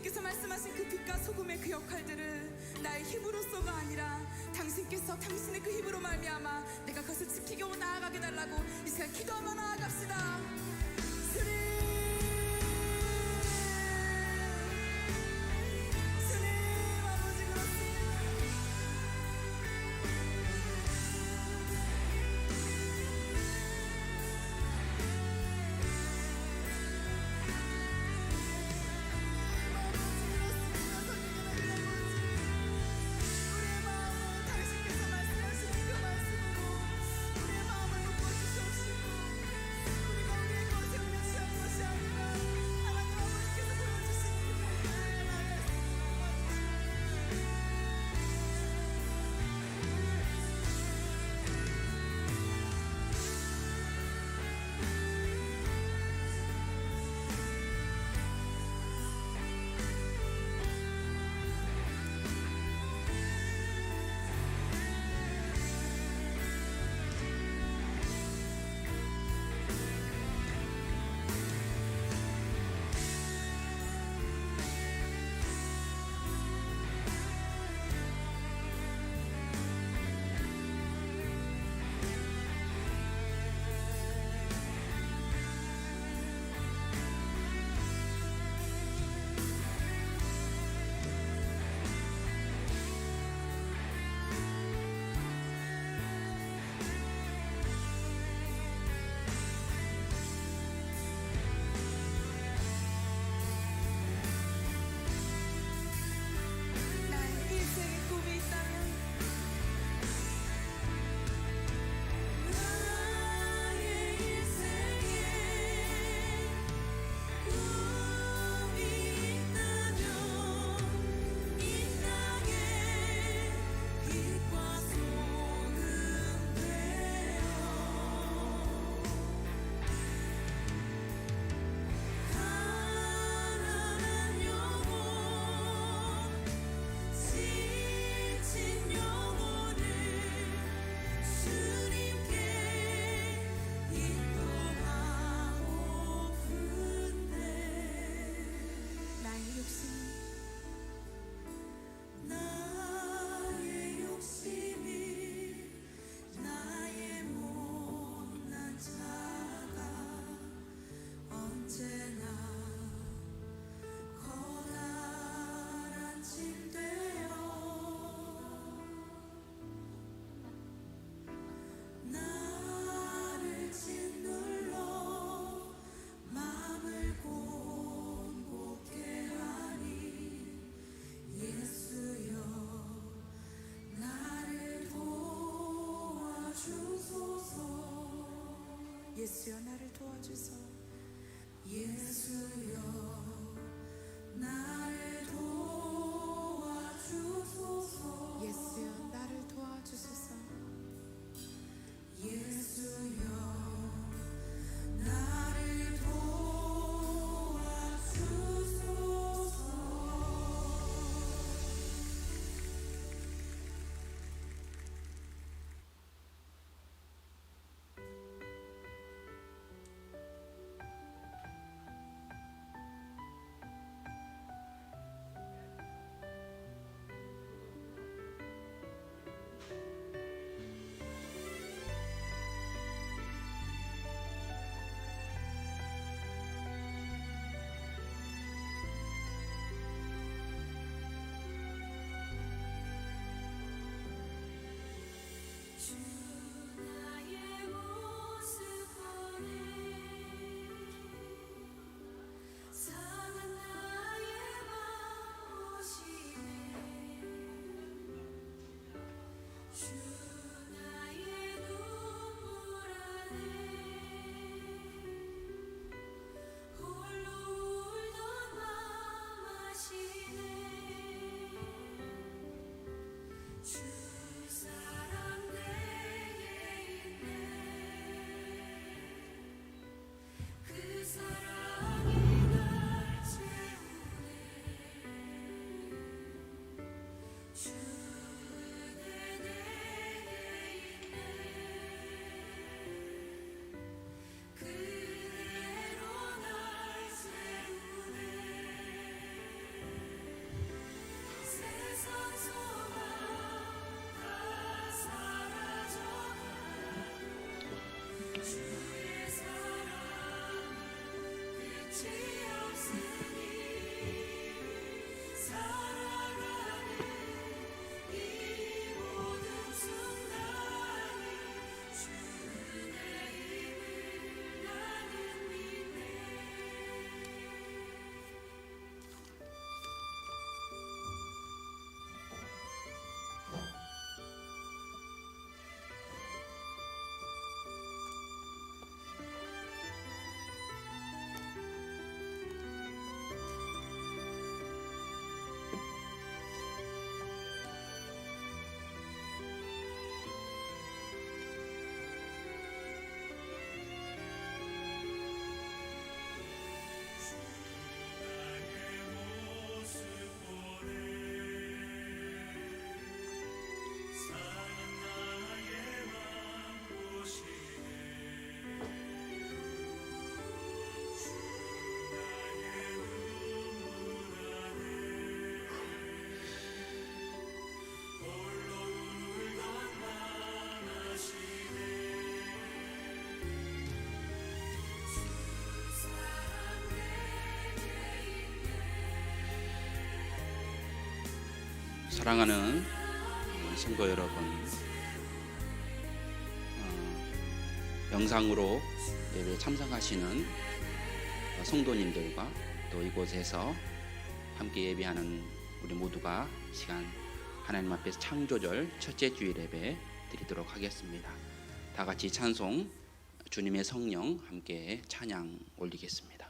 주님께서 말씀하신 그 빛과 소금의 그 역할들을 나의 힘으로서가 아니라 당신께서 당신의 그 힘으로 말미암아 내가 그것을 지키고 나아가게 달라고 이 시간 기도하며 나아갑시다. 우리의 마음을 묶어주시옵시고 우리가 우리의 사랑하는 성도 여러분, 영상으로 예배에 참석하시는 성도님들과 또 이곳에서 함께 예배하는 우리 모두가 시간 하나님 앞에서 창조절 첫째 주일 예배 드리도록 하겠습니다. 다 같이 찬송 주님의 성령 함께 찬양 올리겠습니다.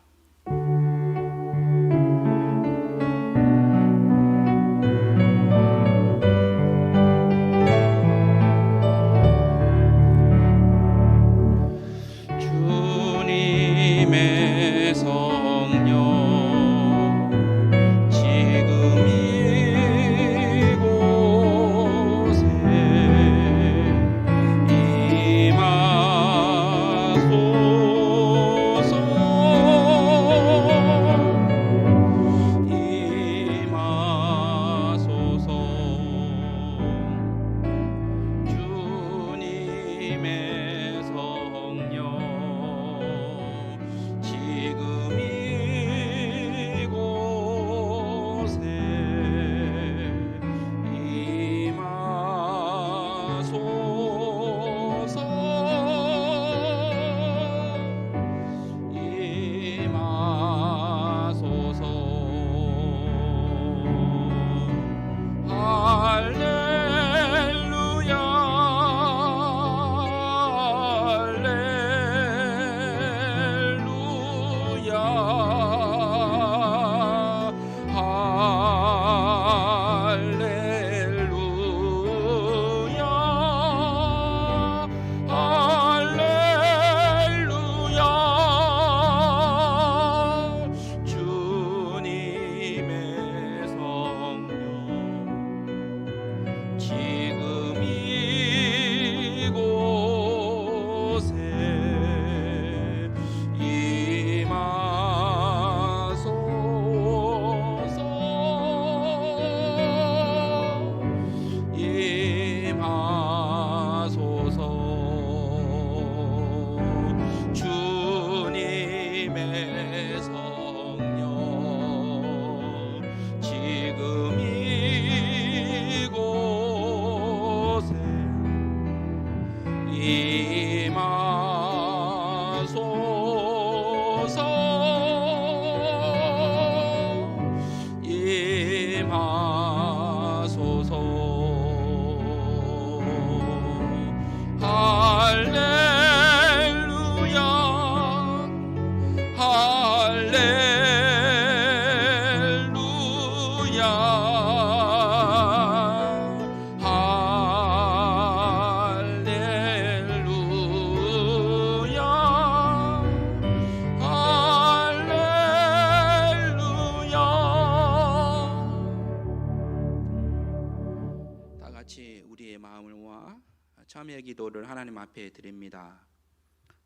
참여 기도를 하나님 앞에 드립니다.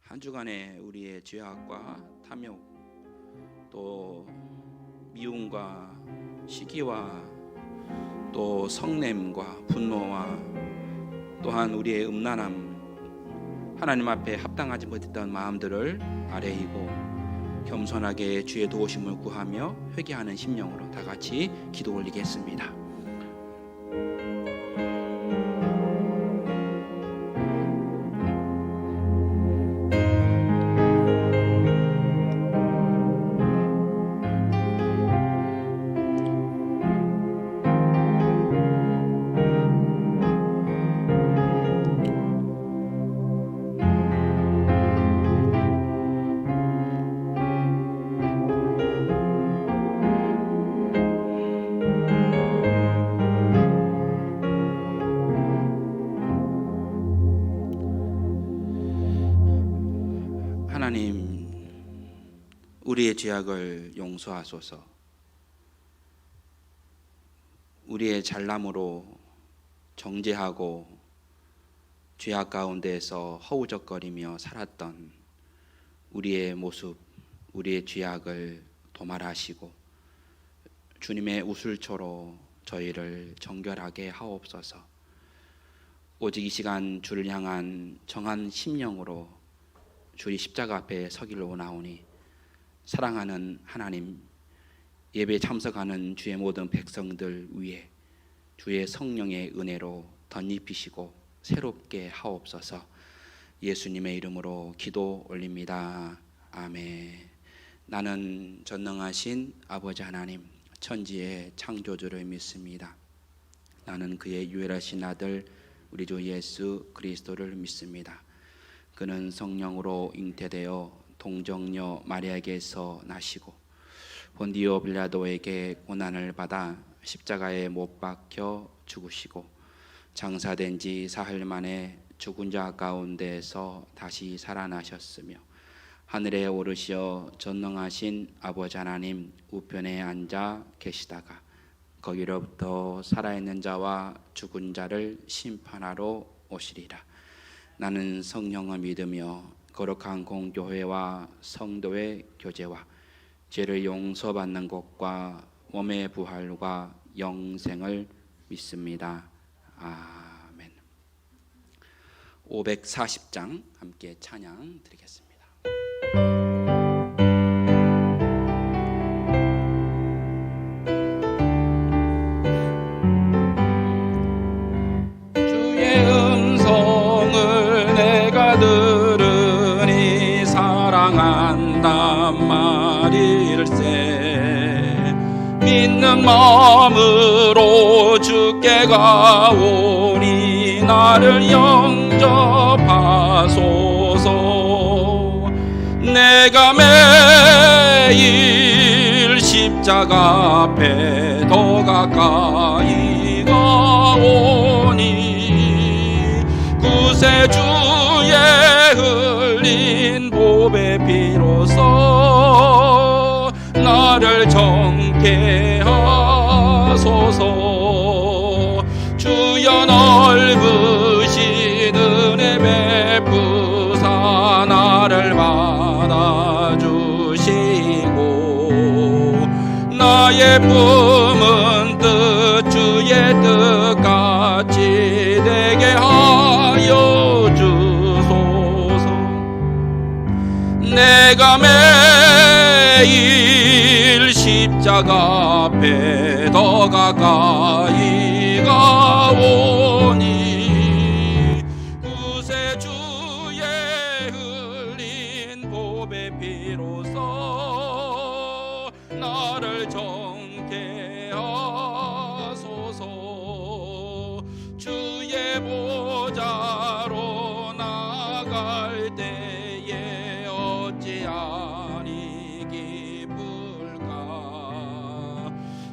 한 주간의 우리의 죄악과 탐욕, 또 미움과 시기와 또 성냄과 분노와 또한 우리의 음란함, 하나님 앞에 합당하지 못했던 마음들을 아뢰이고 겸손하게 주의 도우심을 구하며 회개하는 심령으로 다 같이 기도 올리겠습니다. 하나님, 우리의 죄악을 용서하소서. 우리의 잘남으로 정죄하고 죄악 가운데에서 허우적거리며 살았던 우리의 모습, 우리의 죄악을 도말하시고 주님의 우술초로 저희를 정결하게 하옵소서. 오직 이 시간 주를 향한 정한 심령으로 주의 십자가 앞에 서기를 원하오니 사랑하는 하나님, 예배에 참석하는 주의 모든 백성들 위에 주의 성령의 은혜로 덧입히시고 새롭게 하옵소서. 예수님의 이름으로 기도 올립니다. 아멘. 나는 전능하신 아버지 하나님, 천지의 창조주를 믿습니다. 나는 그의 유일하신 아들 우리 주 예수 그리스도를 믿습니다. 그는 성령으로 잉태되어 동정녀 마리아에게서 나시고 본디오 빌라도에게 고난을 받아 십자가에 못 박혀 죽으시고 장사된 지 사흘 만에 죽은 자 가운데에서 다시 살아나셨으며 하늘에 오르시어 전능하신 아버지 하나님 우편에 앉아 계시다가 거기로부터 살아있는 자와 죽은 자를 심판하러 오시리라. 나는 성령을 믿으며 거룩한 공교회와 성도의 교제와 죄를 용서받는 것과 몸의 부활과 영생을 믿습니다. 아멘. 540장 함께 찬양 드리겠습니다. 주의 음성을 내가 들으니 사랑한단 말일세. 믿는 마음으로 주께 가오니 나를 영접하소서. 내가 매일 십자가 앞에 더 가까이 가오니 구세주의 흘린 보배 피로써 나를 정케 하소서. 주여 넓으신 은혜 베푸사 나를 받아주시고 나의 품은 뜻 주의 뜻같이 되게 하여 주소서. 내가 매일 십자가 앞에 더 가까이 가오니 구세주의 흘린 보배 피로써 나를 정케 하소서. 주의 보좌로 나갈 때에 어찌하니 기쁠까.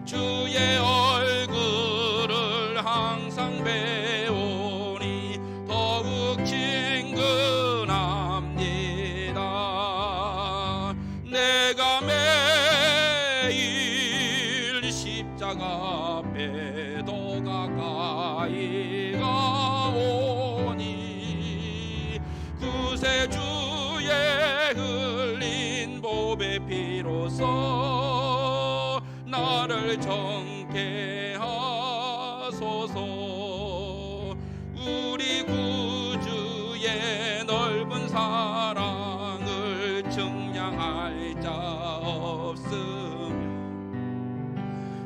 주의 얼굴을 항상 배우니 더욱 친근합니다. 내가 매일 십자가 앞에 더 가까이 가오니 구세주의 흘린 보배 피로써 나를 정케 하소서. 우리 구주의 넓은 사랑을 증량할 자 없으며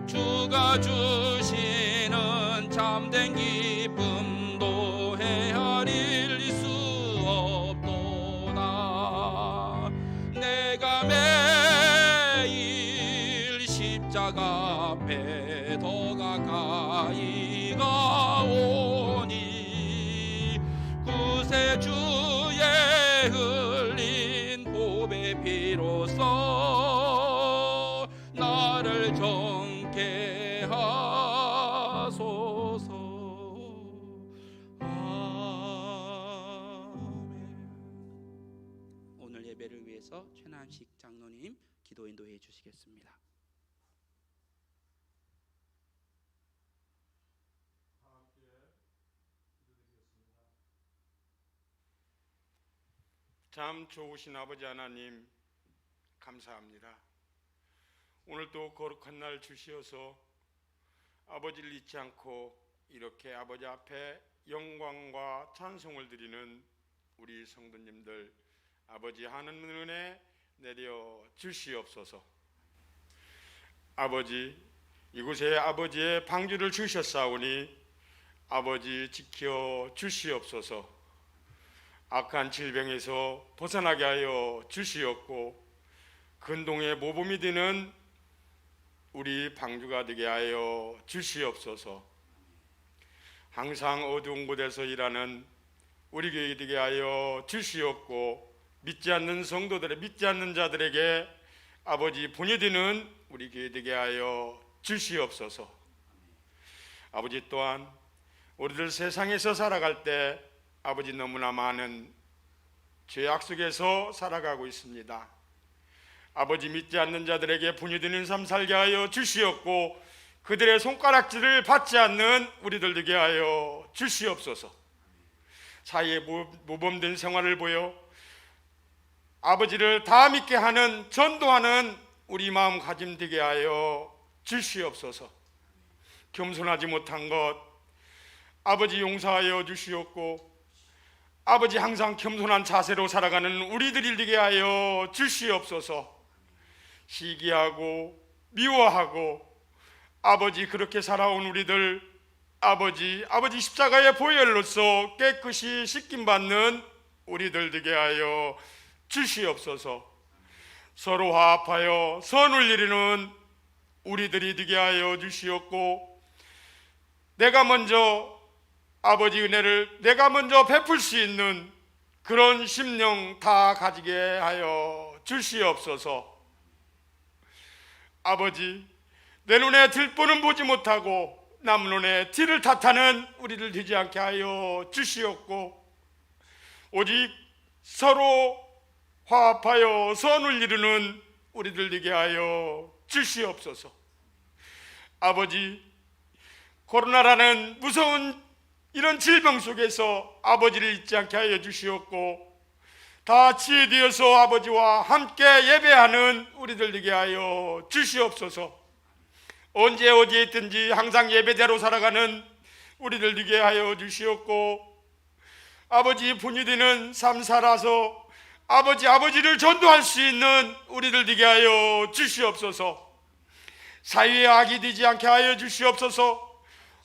주가 주시는 참된 기쁨도 헤아릴 수 없도다. 내가 매일 십자가 앞에 더 가까이 가오니 구세주의 흘린 보배 피로써 나를 정케 하소서. 아멘. 오늘 예배를 위해서 최남식 장로님 기도 인도해 주시겠습니다. 참 좋으신 아버지 하나님 감사합니다. 오늘도 거룩한 날 주시어서 아버지를 잊지 않고 이렇게 아버지 앞에 영광과 찬송을 드리는 우리 성도님들 아버지 하는 은혜 내려 주시옵소서. 아버지 이곳에 아버지의 방주를 주셨사오니 아버지 지켜 주시옵소서. 악한 질병에서 벗어나게 하여 주시옵고 근동의 모범이 되는 우리 방주가 되게 하여 주시옵소서. 항상 어두운 곳에서 일하는 우리 교회 되게 하여 주시옵고 믿지 않는 성도들의 믿지 않는 자들에게 아버지 본이 되는 우리 교회 되게 하여 주시옵소서. 아버지 또한 우리들 세상에서 살아갈 때 아버지 너무나 많은 죄악 속에서 살아가고 있습니다. 아버지 믿지 않는 자들에게 분이 되는 삶 살게 하여 주시옵고 그들의 손가락질을 받지 않는 우리들 되게 하여 주시옵소서. 사이에 모범된 생활을 보여 아버지를 다 믿게 하는 전도하는 우리 마음가짐 되게 하여 주시옵소서. 겸손하지 못한 것 아버지 용서하여 주시옵고 아버지 항상 겸손한 자세로 살아가는 우리들이 되게 하여 주시옵소서. 시기하고 미워하고 아버지 그렇게 살아온 우리들 아버지 십자가의 보혈로서 깨끗이 씻김받는 우리들 되게 하여 주시옵소서. 서로 화합하여 선을 이루는 우리들이 되게 하여 주시옵고 내가 먼저 아버지 은혜를 내가 먼저 베풀 수 있는 그런 심령 다 가지게 하여 주시옵소서. 아버지 내 눈에 들보는 보지 못하고 남 눈에 티를 탓하는 우리들 되지 않게 하여 주시옵고 오직 서로 화합하여 선을 이루는 우리들 되게 하여 주시옵소서. 아버지 코로나라는 무서운 이런 질병 속에서 아버지를 잊지 않게 하여 주시옵고 다 지혜되어서 아버지와 함께 예배하는 우리들 되게 하여 주시옵소서. 언제 어디에 있든지 항상 예배자로 살아가는 우리들 되게 하여 주시옵고 아버지 분이 되는 삶 살아서 아버지를 전도할 수 있는 우리들 되게 하여 주시옵소서. 사회의 악이 되지 않게 하여 주시옵소서.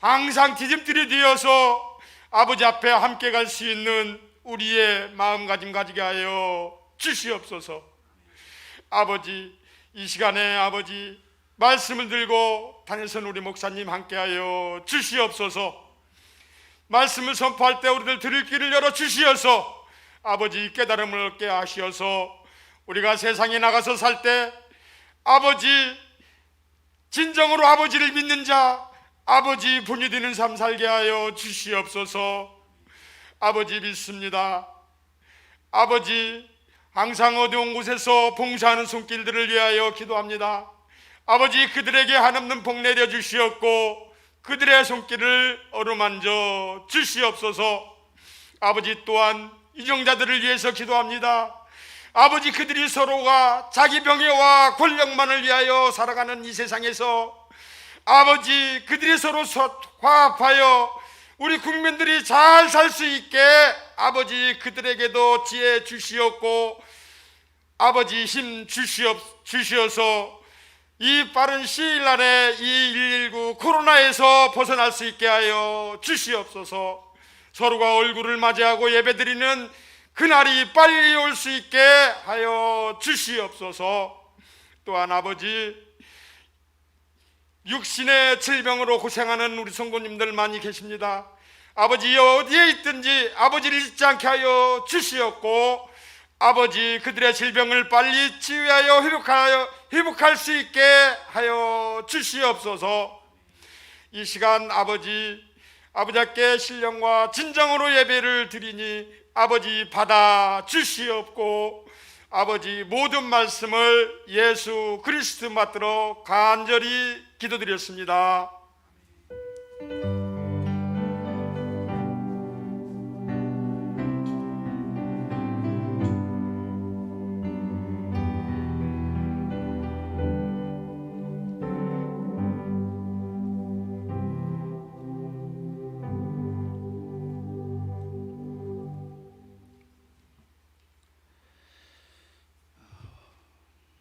항상 디딤돌이 되어서 아버지 앞에 함께 갈 수 있는 우리의 마음가짐 가지게 하여 주시옵소서. 아버지 이 시간에 아버지 말씀을 들고 다니선 우리 목사님 함께 하여 주시옵소서. 말씀을 선포할 때 우리들 들을 길을 열어 주시어서 아버지 깨달음을 얻게 하시어서 우리가 세상에 나가서 살 때 아버지 진정으로 아버지를 믿는 자 아버지 분이 되는 삶 살게 하여 주시옵소서. 아버지 믿습니다. 아버지 항상 어두운 곳에서 봉사하는 손길들을 위하여 기도합니다. 아버지 그들에게 한없는 복 내려 주시옵고 그들의 손길을 어루만져 주시옵소서. 아버지 또한 이정자들을 위해서 기도합니다. 아버지 그들이 서로가 자기 병에와 권력만을 위하여 살아가는 이 세상에서 아버지 그들이 서로 화합하여 우리 국민들이 잘 살 수 있게 아버지 그들에게도 지혜 주시옵고 아버지 힘 주시어서 이 빠른 시일 안에 이 119 코로나에서 벗어날 수 있게 하여 주시옵소서. 서로가 얼굴을 맞이하고 예배드리는 그날이 빨리 올 수 있게 하여 주시옵소서. 또한 아버지 육신의 질병으로 고생하는 우리 성도님들 많이 계십니다. 아버지 어디에 있든지 아버지를 잊지 않게 하여 주시옵고 아버지 그들의 질병을 빨리 치유하여 회복할 수 있게 하여 주시옵소서. 이 시간 아버지께 신령과 진정으로 예배를 드리니 아버지 받아 주시옵고 아버지 모든 말씀을 예수 그리스도 받들어 간절히 기도드렸습니다.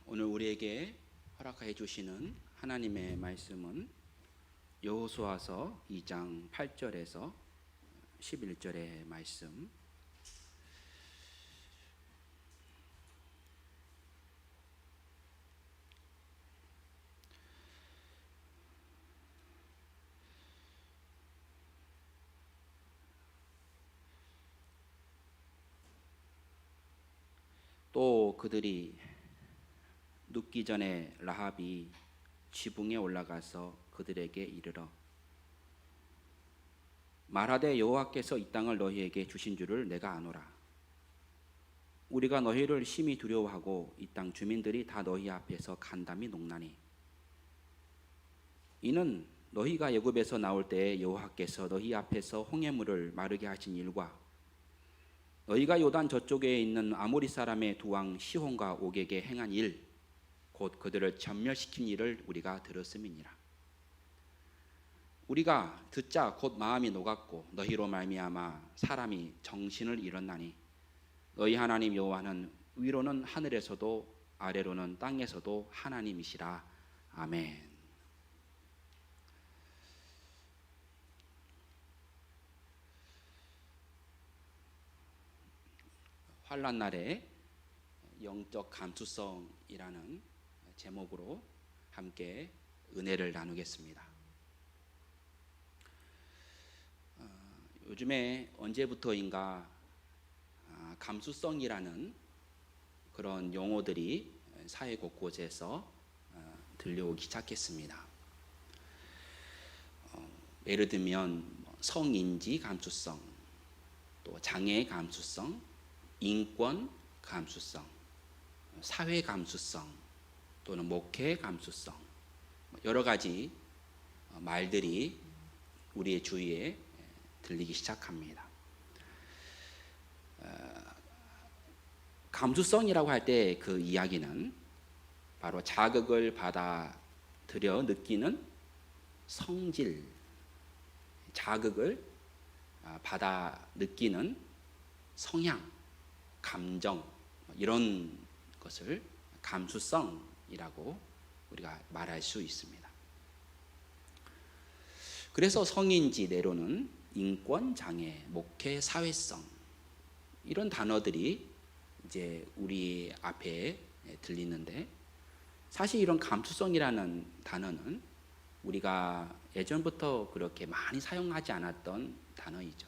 오늘 우리에게 허락해 주시는 하나님의 말씀은 여호수아서 2장 8절에서 11절의 말씀. 또 그들이 눕기 전에 라합이 지붕에 올라가서 그들에게 이르러 말하되 여호와께서 이 땅을 너희에게 주신 줄을 내가 아노라. 우리가 너희를 심히 두려워하고 이 땅 주민들이 다 너희 앞에서 간담이 녹나니 이는 너희가 애굽에서 나올 때에 여호와께서 너희 앞에서 홍해물을 마르게 하신 일과 너희가 요단 저쪽에 있는 아모리 사람의 두 왕 시혼과 옥에게 행한 일 곧 그들을 전멸시킨 일을 우리가 들었음이니라. 우리가 듣자 곧 마음이 녹았고 너희로 말미암아 사람이 정신을 잃었나니 너희 하나님 여호와는 위로는 하늘에서도 아래로는 땅에서도 하나님이시라. 아멘. 환난 날에 영적 감수성이라는 제목으로 함께 은혜를 나누겠습니다. 요즘에 언제부터인가 감수성이라는 그런 용어들이 사회 곳곳에서 들려오기 시작했습니다. 예를 들면 성인지 감수성, 또 장애 감수성, 인권 감수성, 사회 감수성, 또는 목회 감수성, 여러 가지 말들이 우리의 주위에 들리기 시작합니다. 감수성이라고 할 때 그 이야기는 바로 자극을 받아들여 느끼는 성질, 자극을 받아 느끼는 성향, 감정, 이런 것을 감수성이라고 우리가 말할 수 있습니다. 그래서 성인지 내로는 인권, 장애, 목회, 사회성, 이런 단어들이 이제 우리 앞에 들리는데, 사실 이런 감수성이라는 단어는 우리가 예전부터 그렇게 많이 사용하지 않았던 단어이죠.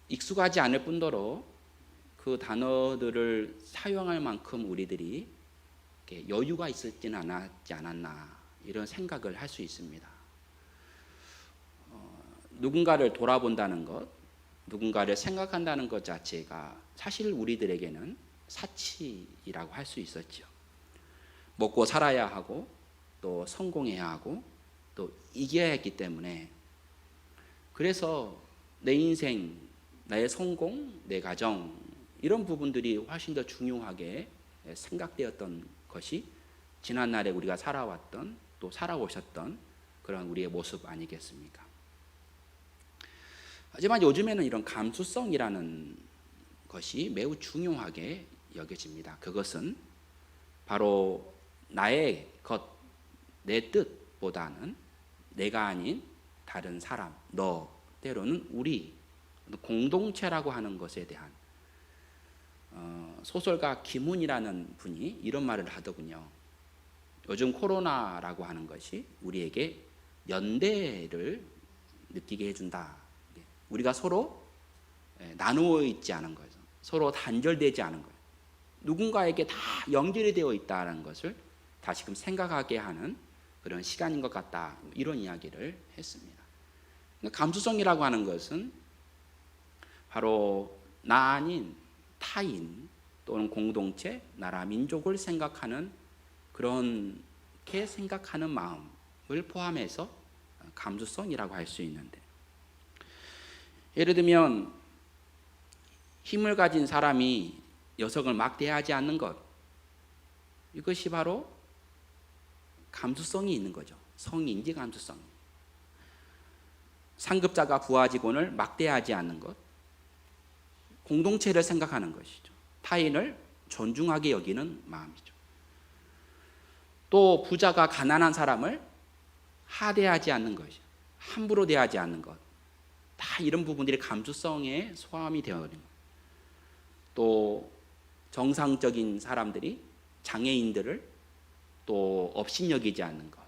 익숙하지 않을 뿐더러 그 단어들을 사용할 만큼 우리들이 여유가 있었지는 않았지 않았나, 이런 생각을 할 수 있습니다. 누군가를 돌아본다는 것, 누군가를 생각한다는 것 자체가 사실 우리들에게는 사치이라고 할 수 있었죠. 먹고 살아야 하고 또 성공해야 하고 또 이겨야 했기 때문에, 그래서 내 인생, 나의 성공, 내 가정, 이런 부분들이 훨씬 더 중요하게 생각되었던 것이 지난날에 우리가 살아왔던, 또 살아오셨던 그런 우리의 모습 아니겠습니까? 하지만 요즘에는 이런 감수성이라는 것이 매우 중요하게 여겨집니다. 그것은 바로 나의 것, 내 뜻보다는 내가 아닌 다른 사람, 너, 때로는 우리, 공동체라고 하는 것에 대한, 소설가 김훈이라는 분이 이런 말을 하더군요. 요즘 코로나라고 하는 것이 우리에게 연대를 느끼게 해준다. 우리가 서로 나누어 있지 않은 거죠. 서로 단절되지 않은 거예요. 누군가에게 다 연결이 되어 있다는 것을 다시금 생각하게 하는 그런 시간인 것 같다, 이런 이야기를 했습니다. 감수성이라고 하는 것은 바로 나 아닌 타인 또는 공동체, 나라, 민족을 생각하는, 그렇게 생각하는 마음을 포함해서 감수성이라고 할 수 있는데, 예를 들면 힘을 가진 사람이 여성을 막대하지 않는 것, 이것이 바로 감수성이 있는 거죠. 성인지 감수성. 상급자가 부하 직원을 막대하지 않는 것, 공동체를 생각하는 것이죠. 타인을 존중하게 여기는 마음이죠. 또 부자가 가난한 사람을 하대하지 않는 것이죠. 함부로 대하지 않는 것. 다 이런 부분들이 감수성에 소함이 되어 있는 거예요. 또 정상적인 사람들이 장애인들을 또 업신여기지 않는 것,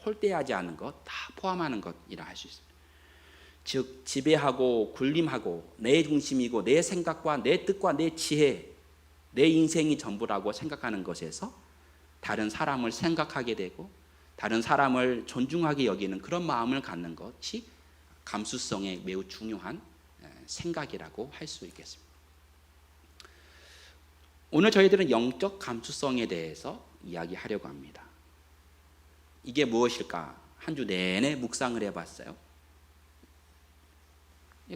홀대하지 않는 것 다 포함하는 것이라 할 수 있습니다. 즉 지배하고 군림하고 내 중심이고 내 생각과 내 뜻과 내 지혜, 내 인생이 전부라고 생각하는 것에서 다른 사람을 생각하게 되고 다른 사람을 존중하게 여기는 그런 마음을 갖는 것이 감수성에 매우 중요한 생각이라고 할 수 있겠습니다. 오늘 저희들은 영적 감수성에 대해서 이야기하려고 합니다. 이게 무엇일까? 한 주 내내 묵상을 해봤어요.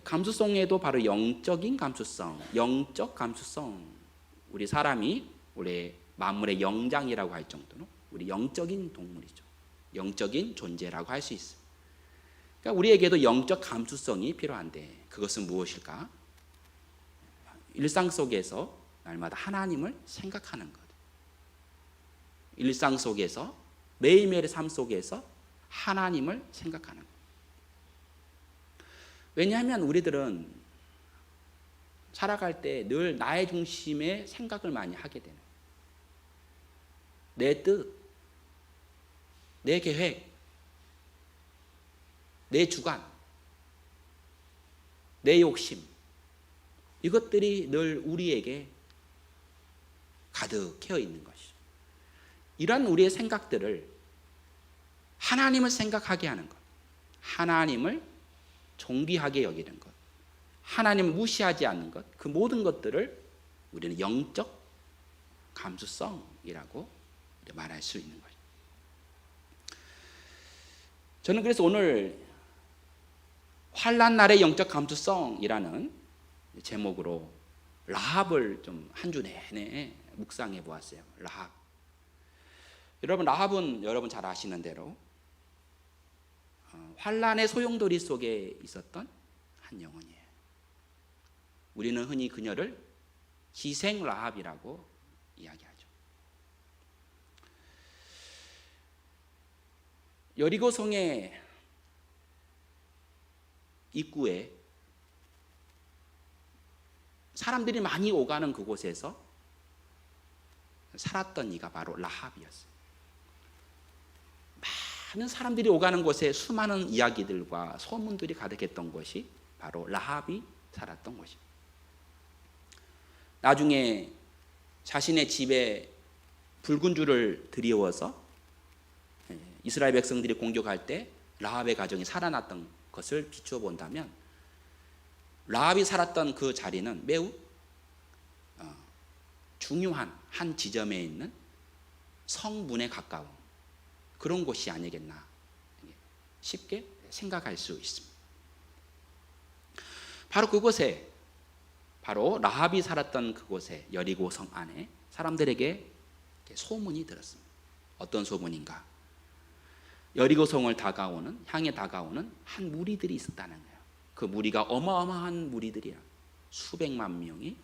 감수성에도 바로 영적인 감수성, 영적 감수성, 우리 사람이 우리 만물의 영장이라고 할 정도로 우리 영적인 동물이죠. 영적인 존재라고 할 수 있어요. 그러니까 우리에게도 영적 감수성이 필요한데 그것은 무엇일까? 일상 속에서 날마다 하나님을 생각하는 것. 일상 속에서 매일매일의 삶 속에서 하나님을 생각하는 것. 왜냐하면 우리들은 살아갈 때 늘 나의 중심에 생각을 많이 하게 되는 거예요. 내 뜻, 내 계획, 내 주관, 내 욕심, 이것들이 늘 우리에게 가득해 있는 것이죠. 이러한 우리의 생각들을 하나님을 생각하게 하는 것, 하나님을 존귀하게 여기는 것, 하나님을 무시하지 않는 것, 그 모든 것들을 우리는 영적 감수성이라고 말할 수 있는 거죠. 저는 그래서 오늘 환난 날의 영적 감수성이라는 제목으로 라합을 좀 한 주 내내 묵상해 보았어요. 라합. 여러분, 라합은 여러분 잘 아시는 대로 환난의 소용돌이 속에 있었던 한 영혼이에요. 우리는 흔히 그녀를 희생 라합이라고 이야기하죠. 여리고성의 입구에 사람들이 많이 오가는 그곳에서 살았던 이가 바로 라합이었어요. 많은 사람들이 오가는 곳에 수많은 이야기들과 소문들이 가득했던 것이 바로 라합이 살았던 것입니다. 나중에 자신의 집에 붉은 줄을 들이워서 이스라엘 백성들이 공격할 때 라합의 가정이 살아났던 것을 비추어 본다면 라합이 살았던 그 자리는 매우 중요한 한 지점에 있는 성문에 가까운 그런 곳이 아니겠나 쉽게 생각할 수 있습니다. 바로 그곳에, 바로 라합이 살았던 그곳에, 여리고성 안에 사람들에게 소문이 들었습니다. 어떤 소문인가? 여리고성을 향해 다가오는 한 무리들이 있었다는 거예요. 그 무리가 어마어마한 무리들이야. 수백만 명이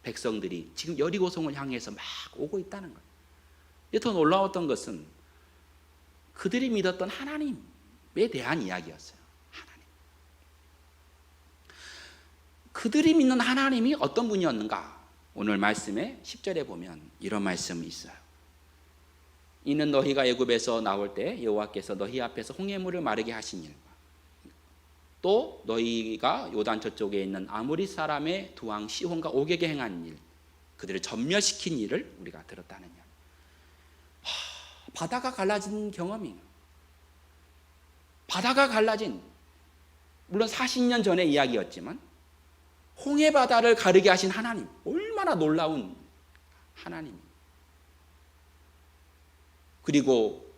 백성들이 지금 여리고성을 향해서 막 오고 있다는 거예요. 더 놀라웠던 것은 그들이 믿었던 하나님에 대한 이야기였어요. 하나님. 그들이 믿는 하나님이 어떤 분이었는가? 오늘 말씀에 10절에 보면 이런 말씀이 있어요. 이는 너희가 애굽에서 나올 때 여호와께서 너희 앞에서 홍해물을 마르게 하신 일과 또 너희가 요단 저쪽에 있는 아모리 사람의 두 왕 시혼과 옥에게 행한 일, 그들을 전멸시킨 일을 우리가 들었다는 일. 바다가 갈라진 경험이에요. 바다가 갈라진, 물론 40년 전의 이야기였지만 홍해 바다를 가르게 하신 하나님, 얼마나 놀라운 하나님. 그리고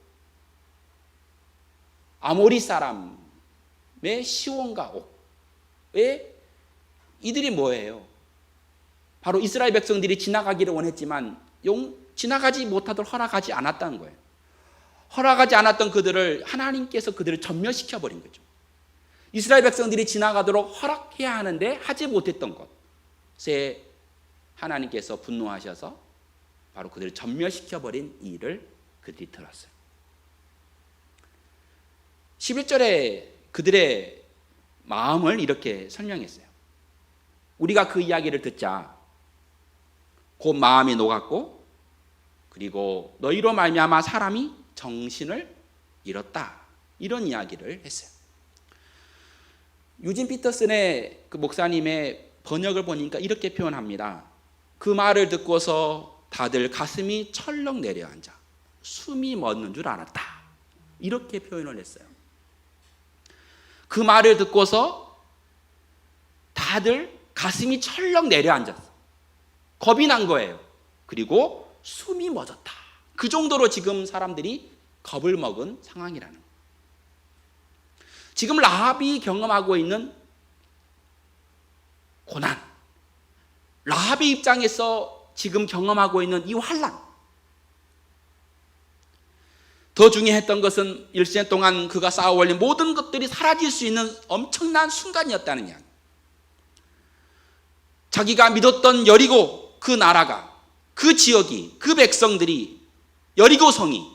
아모리 사람의 시온과 옥, 이들이 뭐예요? 바로 이스라엘 백성들이 지나가기를 원했지만 지나가지 못하도록 허락하지 않았다는 거예요. 허락하지 않았던 그들을 하나님께서 그들을 전멸시켜 버린 거죠. 이스라엘 백성들이 지나가도록 허락해야 하는데 하지 못했던 것에 하나님께서 분노하셔서 바로 그들을 전멸시켜버린 이 일을 그들이 들었어요. 11절에 그들의 마음을 이렇게 설명했어요. 우리가 그 이야기를 듣자 곧 마음이 녹았고 그리고 너희로 말미암아 사람이 정신을 잃었다. 이런 이야기를 했어요. 유진 피터슨의 그 목사님의 번역을 보니까 이렇게 표현합니다. 그 말을 듣고서 다들 가슴이 철렁 내려앉아 숨이 멎는 줄 알았다. 이렇게 표현을 했어요. 그 말을 듣고서 다들 가슴이 철렁 내려앉았어. 겁이 난 거예요. 그리고 숨이 멎었다. 그 정도로 지금 사람들이 겁을 먹은 상황이라는 거예요. 지금 라합이 경험하고 있는 고난, 라합의 입장에서 지금 경험하고 있는 이 환난, 더 중요했던 것은 일생 동안 그가 쌓아올린 모든 것들이 사라질 수 있는 엄청난 순간이었다는 이야기. 자기가 믿었던 여리고 그 나라가, 그 지역이, 그 백성들이, 여리고성이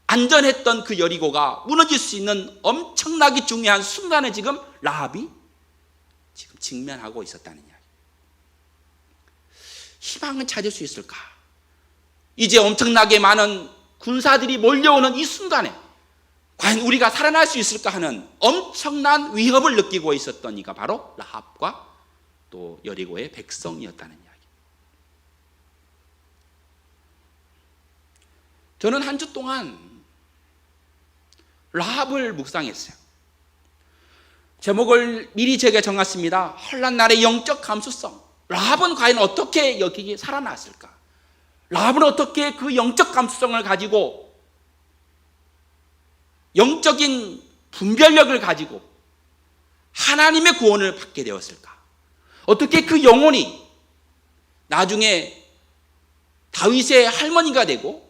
안전했던 그 여리고가 무너질 수 있는 엄청나게 중요한 순간에 지금 라합이 지금 직면하고 있었다는 이야기. 희망은 찾을 수 있을까? 이제 엄청나게 많은 군사들이 몰려오는 이 순간에 과연 우리가 살아날 수 있을까 하는 엄청난 위협을 느끼고 있었던 이가 바로 라합과 또 여리고의 백성이었다는 이야기. 저는 한 주 동안 라합을 묵상했어요. 제목을 미리 제가 정했습니다. 환난 날의 영적 감수성. 라합은 과연 어떻게 여기에 살아났을까? 라합은 어떻게 그 영적 감수성을 가지고 영적인 분별력을 가지고 하나님의 구원을 받게 되었을까? 어떻게 그 영혼이 나중에 다윗의 할머니가 되고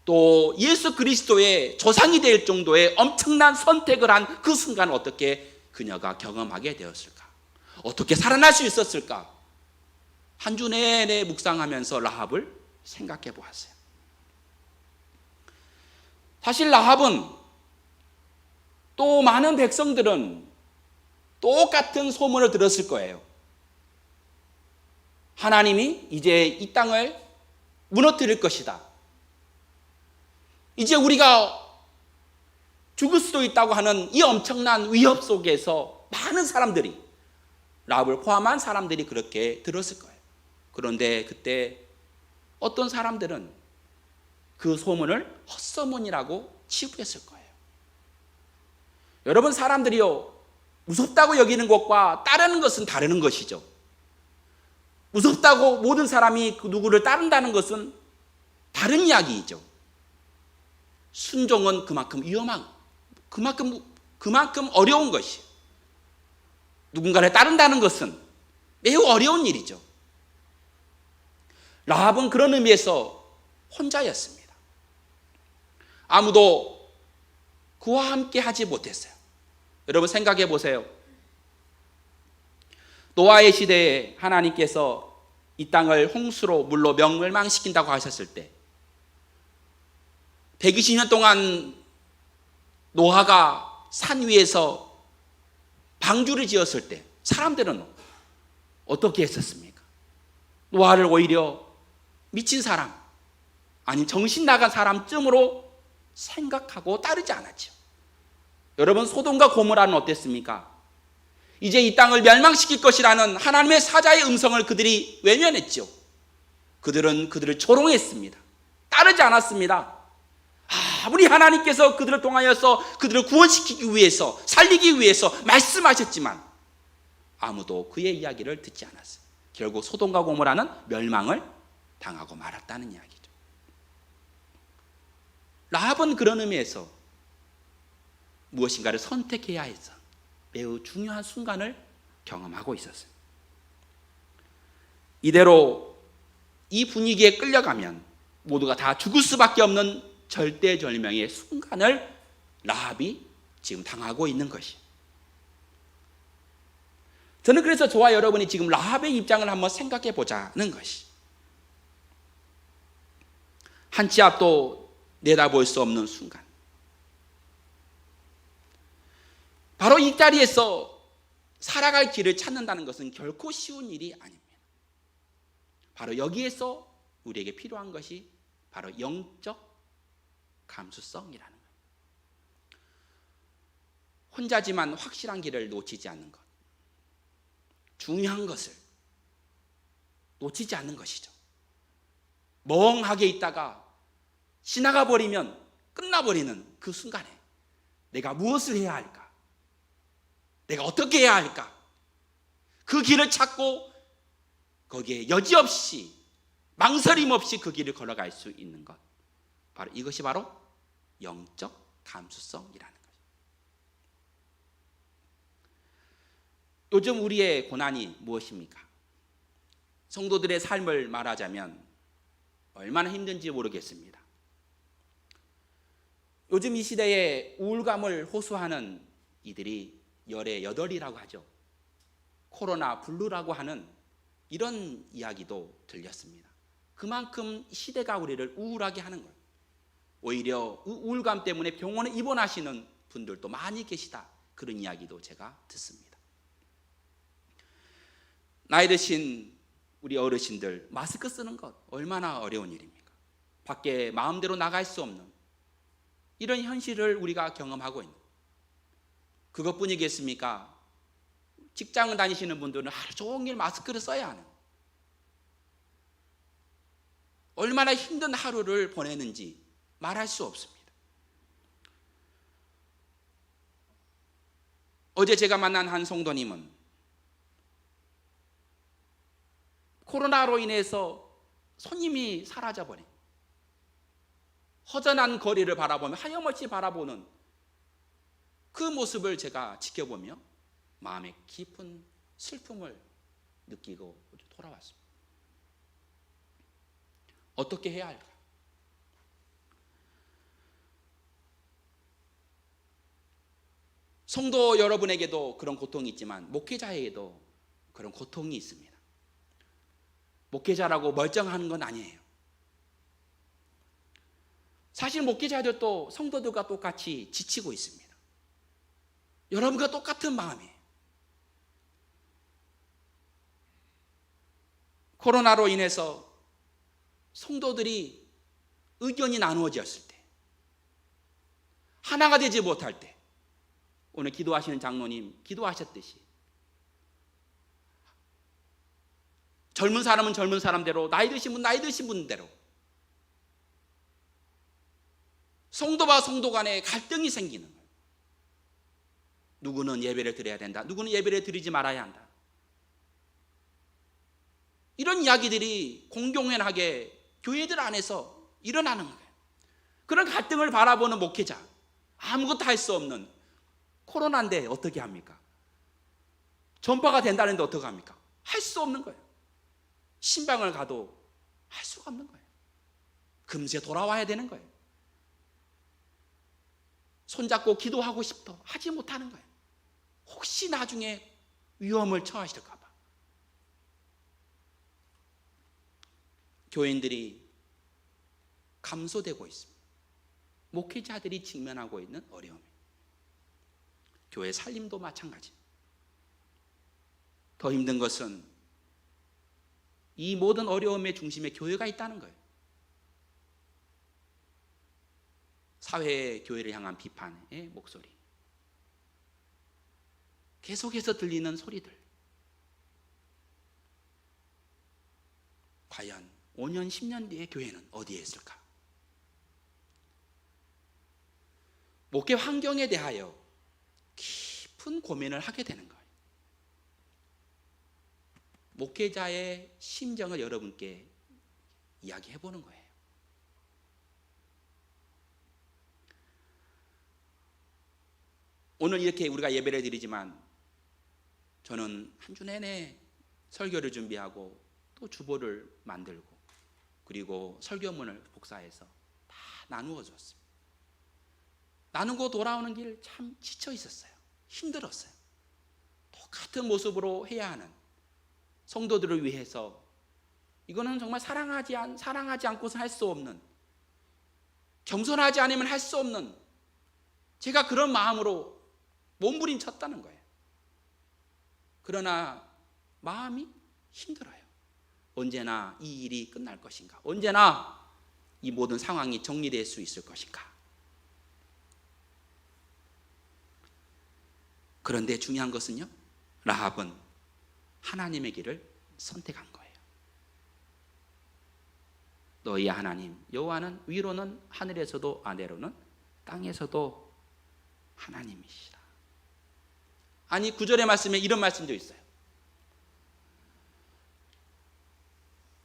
또 예수 그리스도의 조상이 될 정도의 엄청난 선택을 한 그 순간을 어떻게 그녀가 경험하게 되었을까? 어떻게 살아날 수 있었을까? 한 주 내내 묵상하면서 라합을 생각해 보았어요. 사실 라합은 또 많은 백성들은 똑같은 소문을 들었을 거예요. 하나님이 이제 이 땅을 무너뜨릴 것이다. 이제 우리가 죽을 수도 있다고 하는 이 엄청난 위협 속에서 많은 사람들이, 라합을 포함한 사람들이 그렇게 들었을 거예요. 그런데 그때 어떤 사람들은 그 소문을 헛소문이라고 치부했을 거예요. 여러분, 사람들이요, 무섭다고 여기는 것과 따르는 것은 다른 것이죠. 무섭다고 모든 사람이 그 누구를 따른다는 것은 다른 이야기이죠. 순종은 그만큼 위험한, 그만큼 어려운 것이에요. 누군가를 따른다는 것은 매우 어려운 일이죠. 라합은 그런 의미에서 혼자였습니다. 아무도 그와 함께 하지 못했어요. 여러분 생각해 보세요. 노아의 시대에 하나님께서 이 땅을 홍수로 물로 멸망시킨다고 하셨을 때 120년 동안 노아가 산 위에서 방주를 지었을 때 사람들은 어떻게 했었습니까? 노아를 오히려 미친 사람, 아니 정신 나간 사람쯤으로 생각하고 따르지 않았죠. 여러분, 소돔과 고모라는 어땠습니까? 이제 이 땅을 멸망시킬 것이라는 하나님의 사자의 음성을 그들이 외면했죠. 그들은 그들을 조롱했습니다. 따르지 않았습니다. 아무리 하나님께서 그들을 통하여서 그들을 구원시키기 위해서, 살리기 위해서 말씀하셨지만 아무도 그의 이야기를 듣지 않았어요. 결국 소돔과 고모라는 멸망을 당하고 말았다는 이야기죠. 라합은 그런 의미에서 무엇인가를 선택해야 해서 매우 중요한 순간을 경험하고 있었어요. 이대로 이 분위기에 끌려가면 모두가 다 죽을 수밖에 없는 절대절명의 순간을 라합이 지금 당하고 있는 것이에요. 저는 그래서 저와 여러분이 지금 라합의 입장을 한번 생각해 보자는 것이, 한 치 앞도 내다볼 수 없는 순간, 바로 이 자리에서 살아갈 길을 찾는다는 것은 결코 쉬운 일이 아닙니다. 바로 여기에서 우리에게 필요한 것이 바로 영적 감수성이라는 거예요. 혼자지만 확실한 길을 놓치지 않는 것, 중요한 것을 놓치지 않는 것이죠. 멍하게 있다가 지나가 버리면 끝나버리는 그 순간에 내가 무엇을 해야 할까? 내가 어떻게 해야 할까? 그 길을 찾고 거기에 여지없이 망설임 없이 그 길을 걸어갈 수 있는 것, 바로 이것이 바로 영적 감수성이라는 거죠. 요즘 우리의 고난이 무엇입니까? 성도들의 삶을 말하자면 얼마나 힘든지 모르겠습니다. 요즘 이 시대에 우울감을 호소하는 이들이 열의 여덟이라고 하죠. 코로나 블루라고 하는 이런 이야기도 들렸습니다. 그만큼 시대가 우리를 우울하게 하는 거예요. 오히려 우울감 때문에 병원에 입원하시는 분들도 많이 계시다, 그런 이야기도 제가 듣습니다. 나이 드신 우리 어르신들, 마스크 쓰는 것 얼마나 어려운 일입니까? 밖에 마음대로 나갈 수 없는 이런 현실을 우리가 경험하고 있는, 그것뿐이겠습니까? 직장을 다니시는 분들은 하루 종일 마스크를 써야 하는, 얼마나 힘든 하루를 보내는지 말할 수 없습니다. 어제 제가 만난 한 성도님은 코로나로 인해서 손님이 사라져버린, 허전한 거리를 바라보며 하염없이 바라보는 그 모습을 제가 지켜보며 마음에 깊은 슬픔을 느끼고 돌아왔습니다. 어떻게 해야 할까? 성도 여러분에게도 그런 고통이 있지만 목회자에게도 그런 고통이 있습니다. 목회자라고 멀쩡한 건 아니에요. 사실 목회자들도 성도들과 똑같이 지치고 있습니다. 여러분과 똑같은 마음이에요. 코로나로 인해서 성도들이 의견이 나누어졌을 때, 하나가 되지 못할 때, 오늘 기도하시는 장로님 기도하셨듯이 젊은 사람은 젊은 사람대로, 나이 드신 분 나이 드신 분대로 성도와 성도 간에 갈등이 생기는 거예요. 누구는 예배를 드려야 된다, 누구는 예배를 드리지 말아야 한다, 이런 이야기들이 공공연하게 교회들 안에서 일어나는 거예요. 그런 갈등을 바라보는 목회자, 아무것도 할 수 없는, 코로나인데 어떻게 합니까? 전파가 된다는데 어떻게 합니까? 할 수 없는 거예요. 신방을 가도 할 수가 없는 거예요. 금세 돌아와야 되는 거예요. 손잡고 기도하고 싶도 하지 못하는 거예요. 혹시 나중에 위험을 처하실까 봐. 교인들이 감소되고 있습니다. 목회자들이 직면하고 있는 어려움, 교회 살림도 마찬가지. 더 힘든 것은 이 모든 어려움의 중심에 교회가 있다는 거예요. 사회의 교회를 향한 비판의 목소리, 계속해서 들리는 소리들, 과연 5년, 10년 뒤에 교회는 어디에 있을까? 목회 환경에 대하여 깊은 고민을 하게 되는 거예요. 목회자의 심정을 여러분께 이야기해 보는 거예요. 오늘 이렇게 우리가 예배를 드리지만 저는 한 주 내내 설교를 준비하고 또 주보를 만들고 그리고 설교문을 복사해서 다 나누어 줬습니다. 나누고 돌아오는 길 참 지쳐 있었어요. 힘들었어요. 똑같은 모습으로 해야 하는 성도들을 위해서 이거는 정말 사랑하지 않고서 할 수 없는 겸손하지 않으면 할 수 없는, 제가 그런 마음으로 몸부림쳤다는 거예요. 그러나 마음이 힘들어요. 언제나 이 일이 끝날 것인가? 언제나 이 모든 상황이 정리될 수 있을 것인가? 그런데 중요한 것은요, 라합은 하나님의 길을 선택한 거예요. 너희 하나님 여호와는 위로는 하늘에서도 아래로는 땅에서도 하나님이시라. 아니 9절의 말씀에 이런 말씀도 있어요.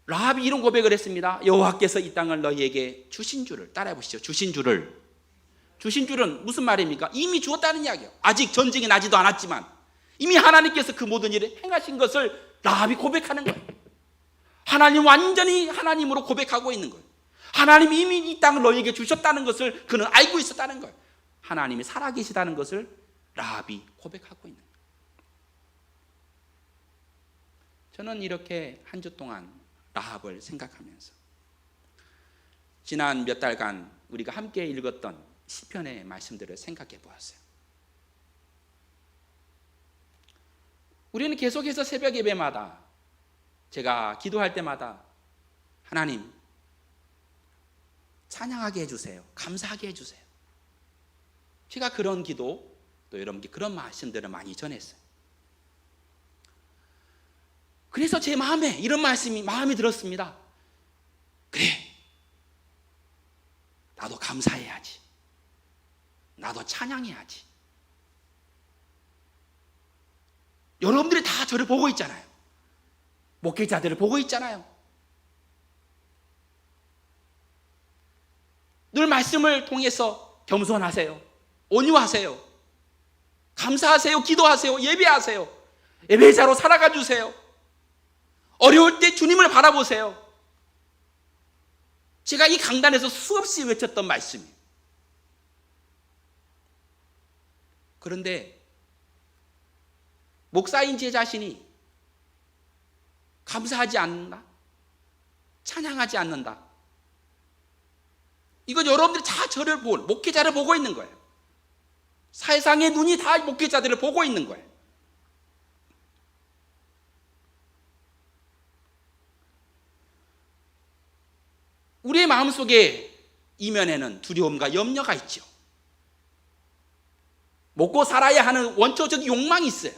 라합이 이런 고백을 했습니다. 여호와께서 이 땅을 너희에게 주신 줄을, 따라해 보시죠. 주신 줄은 무슨 말입니까? 이미 주었다는 이야기예요. 아직 전쟁이 나지도 않았지만 이미 하나님께서 그 모든 일을 행하신 것을 라합이 고백하는 거예요. 하나님 완전히 하나님으로 고백하고 있는 거예요. 하나님이 이미 이 땅을 너희에게 주셨다는 것을 그는 알고 있었다는 거예요. 하나님이 살아계시다는 것을 라합이 고백하고 있는 거예요. 저는 이렇게 한 주 동안 라합을 생각하면서 지난 몇 달간 우리가 함께 읽었던 시편의 말씀들을 생각해 보았어요. 우리는 계속해서 새벽 예배마다, 제가 기도할 때마다 하나님 찬양하게 해주세요, 감사하게 해주세요. 제가 그런 기도, 또 여러분께 그런 말씀들을 많이 전했어요. 그래서 제 마음에 이런 말씀이 마음에 들었습니다. 그래, 나도 감사해야지, 나도 찬양해야지. 여러분들이 다 저를 보고 있잖아요. 목회자들을 보고 있잖아요. 늘 말씀을 통해서 겸손하세요, 온유하세요, 감사하세요, 기도하세요, 예배하세요, 예배자로 살아가 주세요. 어려울 때 주님을 바라보세요. 제가 이 강단에서 수없이 외쳤던 말씀이에요. 그런데 목사인 제 자신이 감사하지 않는다, 찬양하지 않는다, 이건 여러분들이 다 저를 본 목회자를 보고 있는 거예요. 세상의 눈이 다 목회자들을 보고 있는 거예요. 우리의 마음속에 이면에는 두려움과 염려가 있죠. 먹고 살아야 하는 원초적 욕망이 있어요.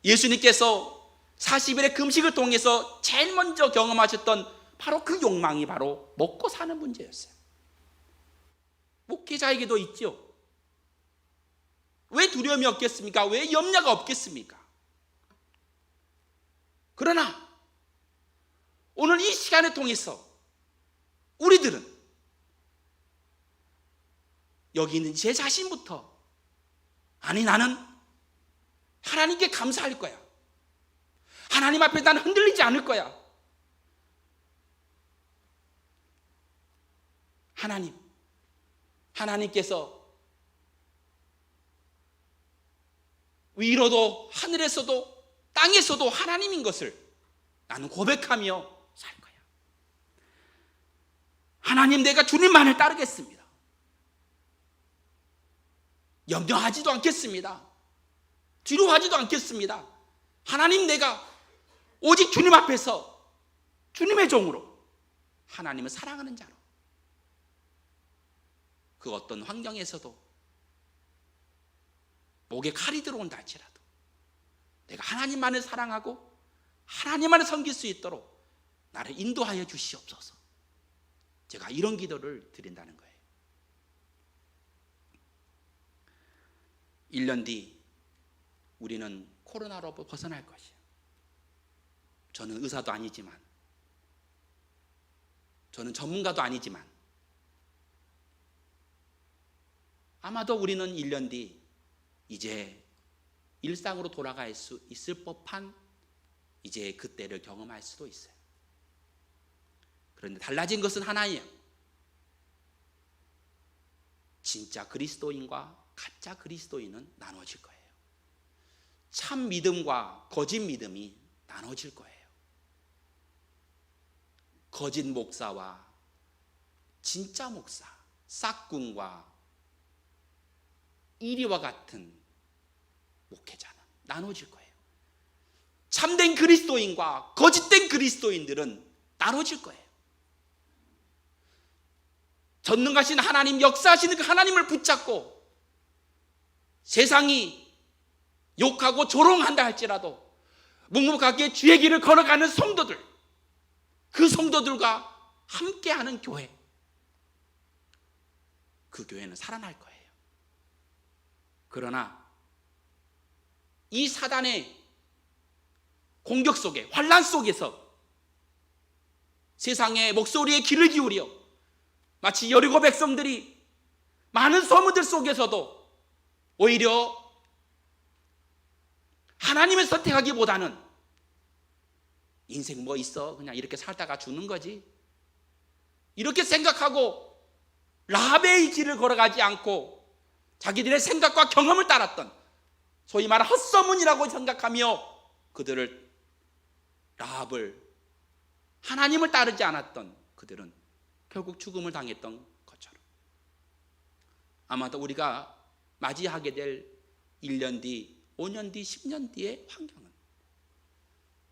예수님께서 40일의 금식을 통해서 제일 먼저 경험하셨던 바로 그 욕망이 바로 먹고 사는 문제였어요. 목회자에게도 있죠. 왜 두려움이 없겠습니까? 왜 염려가 없겠습니까? 그러나 오늘 이 시간을 통해서 우리들은 여기 있는 제 자신부터, 아니 나는 하나님께 감사할 거야, 하나님 앞에 나는 흔들리지 않을 거야, 하나님께서 위로도 하늘에서도 땅에서도 하나님인 것을 나는 고백하며 살 거야. 하나님, 내가 주님만을 따르겠습니다. 염려하지도 않겠습니다. 두려워하지도 않겠습니다. 하나님, 내가 오직 주님 앞에서 주님의 종으로 하나님을 사랑하는 자로, 그 어떤 환경에서도 목에 칼이 들어온다 할지라도 내가 하나님만을 사랑하고 하나님만을 섬길 수 있도록 나를 인도하여 주시옵소서. 제가 이런 기도를 드린다는 거예요. 1년 뒤 우리는 코로나로 벗어날 것이에요. 저는 의사도 아니지만, 저는 전문가도 아니지만, 아마도 우리는 1년 뒤 이제 일상으로 돌아갈 수 있을 법한 이제 그때를 경험할 수도 있어요. 그런데 달라진 것은 하나예요. 진짜 그리스도인과 가짜 그리스도인은 나눠질 거예요. 참 믿음과 거짓 믿음이 나눠질 거예요. 거짓 목사와 진짜 목사, 싹군과 이리와 같은 목회자는 나눠질 거예요. 참된 그리스도인과 거짓된 그리스도인들은 나눠질 거예요. 전능하신 하나님, 역사하시는 그 하나님을 붙잡고 세상이 욕하고 조롱한다 할지라도 묵묵하게 주의 길을 걸어가는 성도들, 그 성도들과 함께하는 교회, 그 교회는 살아날 거예요. 그러나 이 사단의 공격 속에, 환란 속에서 세상의 목소리에 귀를 기울여 마치 여리고 백성들이 많은 소문들 속에서도 오히려 하나님을 선택하기보다는 인생 뭐 있어, 그냥 이렇게 살다가 죽는 거지, 이렇게 생각하고 라합의 길을 걸어가지 않고 자기들의 생각과 경험을 따랐던, 소위 말하는 헛소문이라고 생각하며 그들을, 라합을, 하나님을 따르지 않았던 그들은 결국 죽음을 당했던 것처럼 아마도 우리가 맞이하게 될 1년 뒤, 5년 뒤, 10년 뒤의 환경은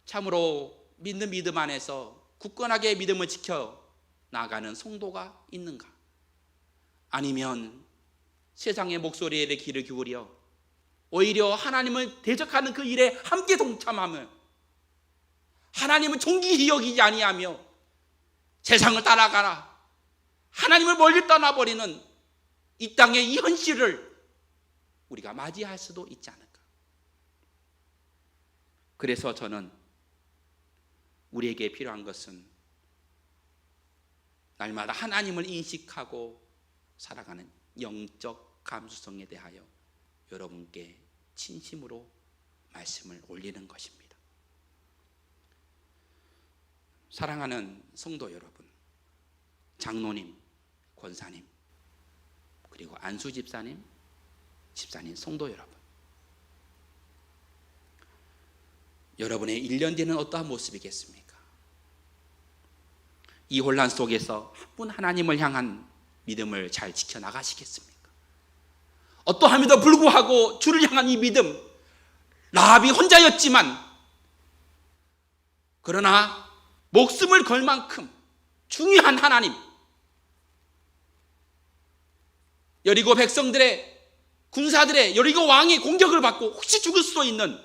참으로 믿는 믿음 안에서 굳건하게 믿음을 지켜 나가는 성도가 있는가? 아니면 세상의 목소리에 귀를 기울여 오히려 하나님을 대적하는 그 일에 함께 동참하며 하나님을 존귀히 여기지 아니하며 세상을 따라가라, 하나님을 멀리 떠나버리는 이 땅의 이 현실을 우리가 맞이할 수도 있지 않을까? 그래서 저는 우리에게 필요한 것은 날마다 하나님을 인식하고 살아가는 영적 감수성에 대하여 여러분께 진심으로 말씀을 올리는 것입니다. 사랑하는 성도 여러분, 장로님, 권사님, 그리고 안수 집사님, 성도 여러분, 여러분의 1년 뒤는 어떠한 모습이겠습니까? 이 혼란 속에서 한 분 하나님을 향한 믿음을 잘 지켜나가시겠습니까? 어떠함에도 불구하고 주를 향한 이 믿음, 라합이 혼자였지만 그러나 목숨을 걸 만큼 중요한 하나님, 여리고 백성들의, 군사들의, 여리고 왕의 공격을 받고 혹시 죽을 수도 있는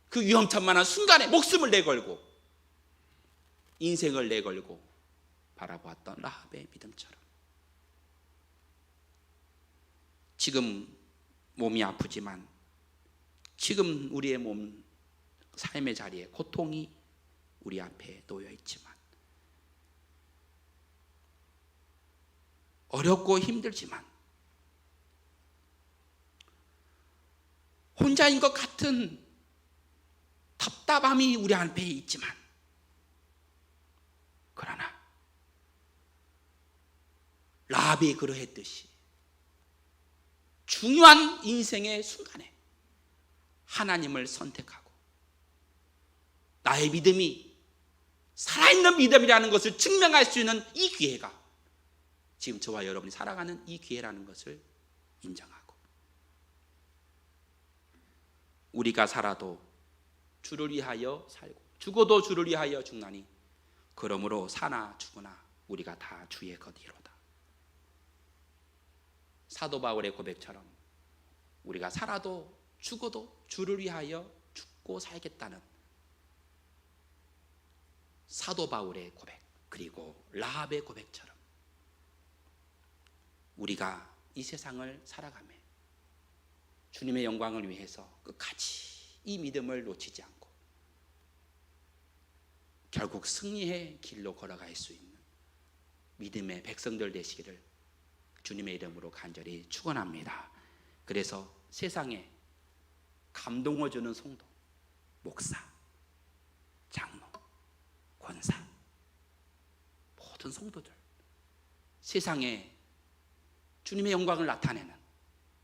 그 위험천만한 순간에 목숨을 내걸고 인생을 내걸고 바라보았던 라합의 믿음처럼 지금 몸이 아프지만, 지금 우리의 몸, 삶의 자리에 고통이 우리 앞에 놓여 있지만, 어렵고 힘들지만, 혼자인 것 같은 답답함이 우리 앞에 있지만, 그러나 라합이 그러했듯이 중요한 인생의 순간에 하나님을 선택하고 나의 믿음이 살아있는 믿음이라는 것을 증명할 수 있는 이 기회가 지금 저와 여러분이 살아가는 이 기회라는 것을 인정하고, 우리가 살아도 주를 위하여 살고 죽어도 주를 위하여 죽나니 그러므로 사나 죽으나 우리가 다 주의 것이로다. 사도 바울의 고백처럼 우리가 살아도 죽어도 주를 위하여 죽고 살겠다는 사도 바울의 고백, 그리고 라합의 고백처럼 우리가 이 세상을 살아가며 주님의 영광을 위해서 끝까지 이 믿음을 놓치지 않고 결국 승리의 길로 걸어갈 수 있는 믿음의 백성들 되시기를 주님의 이름으로 간절히 축원합니다. 그래서 세상에 감동을 주는 성도, 목사, 장로, 권사, 모든 성도들, 세상에 주님의 영광을 나타내는,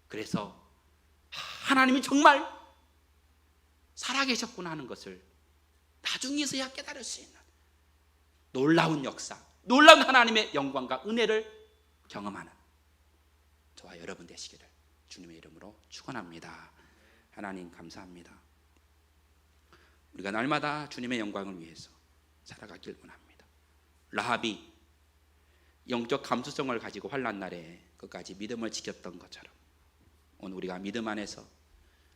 그래서 하나님이 정말 살아계셨구나 하는 것을 나중에서야 깨달을 수 있는 놀라운 역사, 놀라운 하나님의 영광과 은혜를 경험하는 저와 여러분 되시기를 주님의 이름으로 축원합니다. 하나님 감사합니다. 우리가 날마다 주님의 영광을 위해서 살아가길 원합니다. 라합이 영적 감수성을 가지고 환난 날에 끝까지 믿음을 지켰던 것처럼 오늘 우리가 믿음 안에서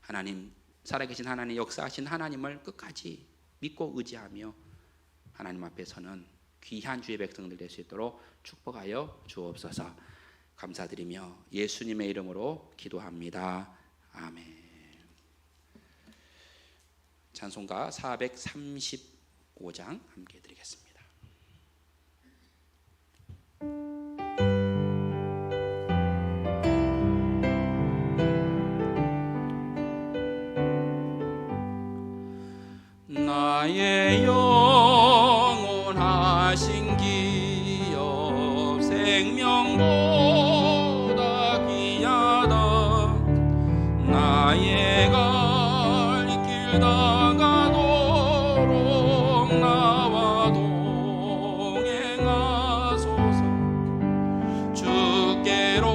하나님, 살아계신 하나님, 역사하신 하나님을 끝까지 믿고 의지하며 하나님 앞에서는 귀한 주의 백성들 될 수 있도록 축복하여 주옵소서. 감사드리며 예수님의 이름으로 기도합니다. 아멘. 찬송가 435장 함께 드리겠습니다. 나의 영원하신 기업 생명보다 귀하다. 나의 갈 길 다가도록 나와 동행하소서. 주께로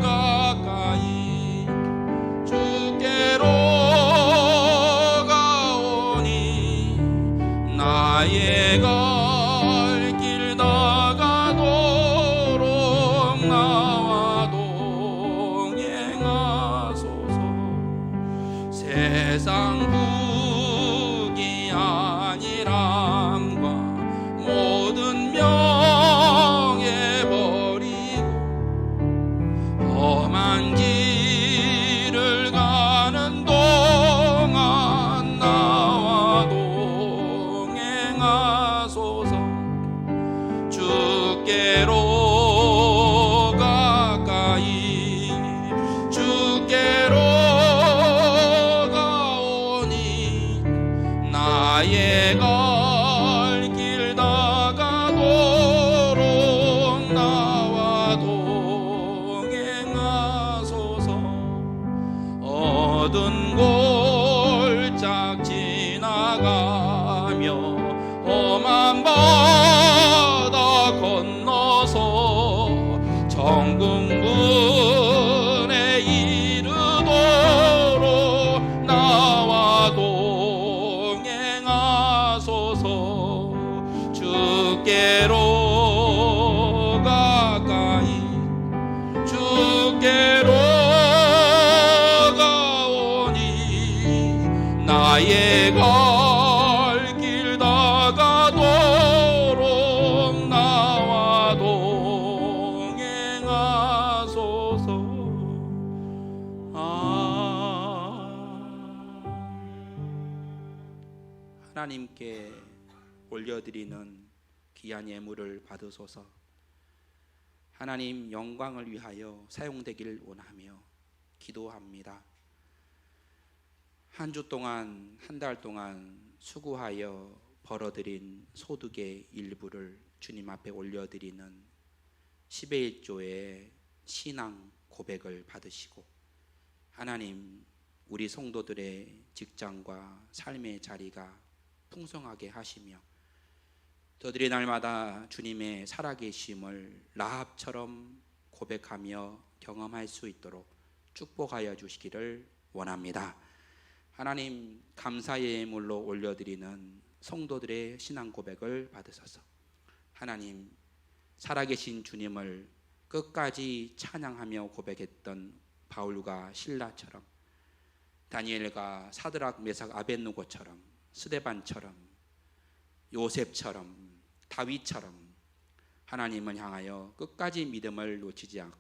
가까이 주께로 나의 갈 길 다가도록 나와 동행하소서. 세상 부귀 안일함과 모든 명예 버리고 험한 길을 가는 동안 나와 동행하소서. 주께로 가까이 주께로 가오니 나의 갈 길 다가도록 나와 동행하소서. 어두운 골짝 지나가며 험한 바다 건너서 정금문에 이르도록 나와 동행하소서. 주께로 가까이 주께로 가오니 나의 갈 길 다가도록 나와 동행하소서. 하나님께 올려드리는 귀한 예물을 받으소서. 하나님 영광을 위하여 사용되기를 원하며 기도합니다. 한 주 동안, 한 달 동안 수고하여 벌어들인 소득의 일부를 주님 앞에 올려드리는 10의 1조의 신앙 고백을 받으시고, 하나님 우리 성도들의 직장과 삶의 자리가 풍성하게 하시며 저들이 날마다 주님의 살아계심을 라합처럼 고백하며 경험할 수 있도록 축복하여 주시기를 원합니다. 하나님 감사의 예물로 올려드리는 성도들의 신앙 고백을 받으소서. 하나님 살아계신 주님을 끝까지 찬양하며 고백했던 바울과 실라처럼, 다니엘과 사드락 메삭 아벳느고처럼, 스데반처럼, 요셉처럼, 다윗처럼 하나님을 향하여 끝까지 믿음을 놓치지 않고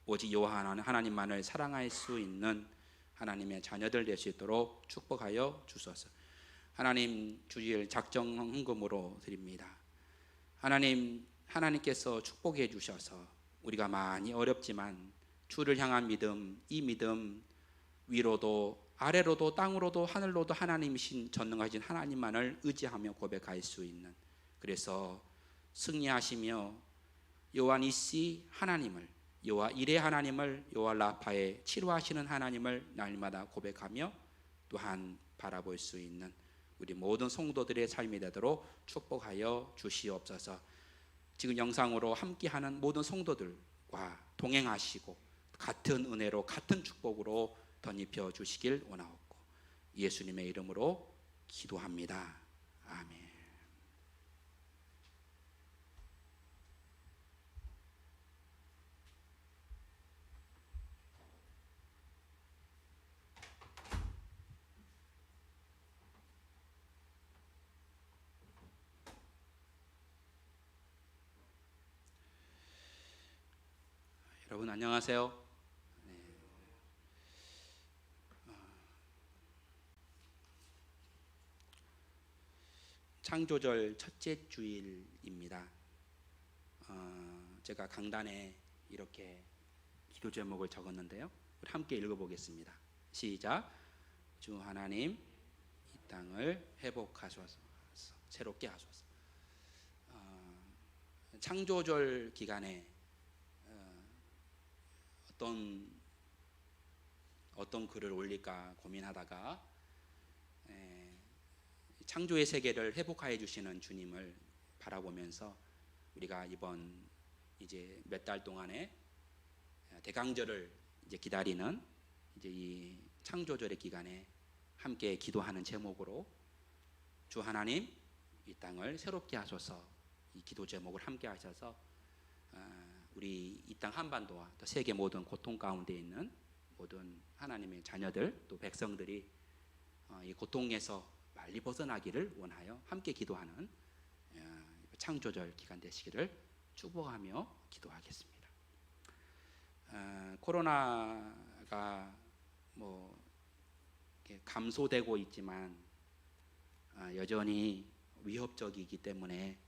오직 여호와 하나님만을 사랑할 수 있는 하나님의 자녀들 될 수 있도록 축복하여 주소서. 하나님 주일 작정 헌금으로 드립니다. 하나님, 하나님께서 축복해 주셔서 우리가 많이 어렵지만 주를 향한 믿음, 이 믿음 위로도 아래로도 땅으로도 하늘로도 하나님이신 전능하신 하나님만을 의지하며 고백할 수 있는, 그래서 승리하시며 여호와 니시 하나님을, 여호와 이레 하나님을, 여호와 라파의 치료하시는 하나님을 날마다 고백하며 또한 바라볼 수 있는 우리 모든 성도들의 삶이 되도록 축복하여 주시옵소서. 지금 영상으로 함께하는 모든 성도들과 동행하시고 같은 은혜로 같은 축복으로 덧입혀 주시길 원하옵고 예수님의 이름으로 기도합니다. 아멘. 여러분 안녕하세요. 창조절 첫째 주일입니다. 제가 강단에 이렇게 기도 제목을 적었는데요. 우리 함께 읽어보겠습니다. 시작. 주 하나님, 이 땅을 회복하소서, 새롭게 하소서. 창조절 기간에 어떤 글을 올릴까 고민하다가 창조의 세계를 회복하여 주시는 주님을 바라보면서 우리가 이번 이제 몇 달 동안에 대강절을 이제 기다리는 이제 이 창조절의 기간에 함께 기도하는 제목으로 주 하나님 이 땅을 새롭게 하소서, 이 기도 제목을 함께 하셔서 우리 이 땅 한반도와 또 세계 모든 고통 가운데 있는 모든 하나님의 자녀들 또 백성들이 이 고통에서 빨리 벗어나기를 원하여 함께 기도하는 창조절 기간 되시기를 축복하며 기도하겠습니다. 코로나가 뭐 감소되고 있지만 여전히 위협적이기 때문에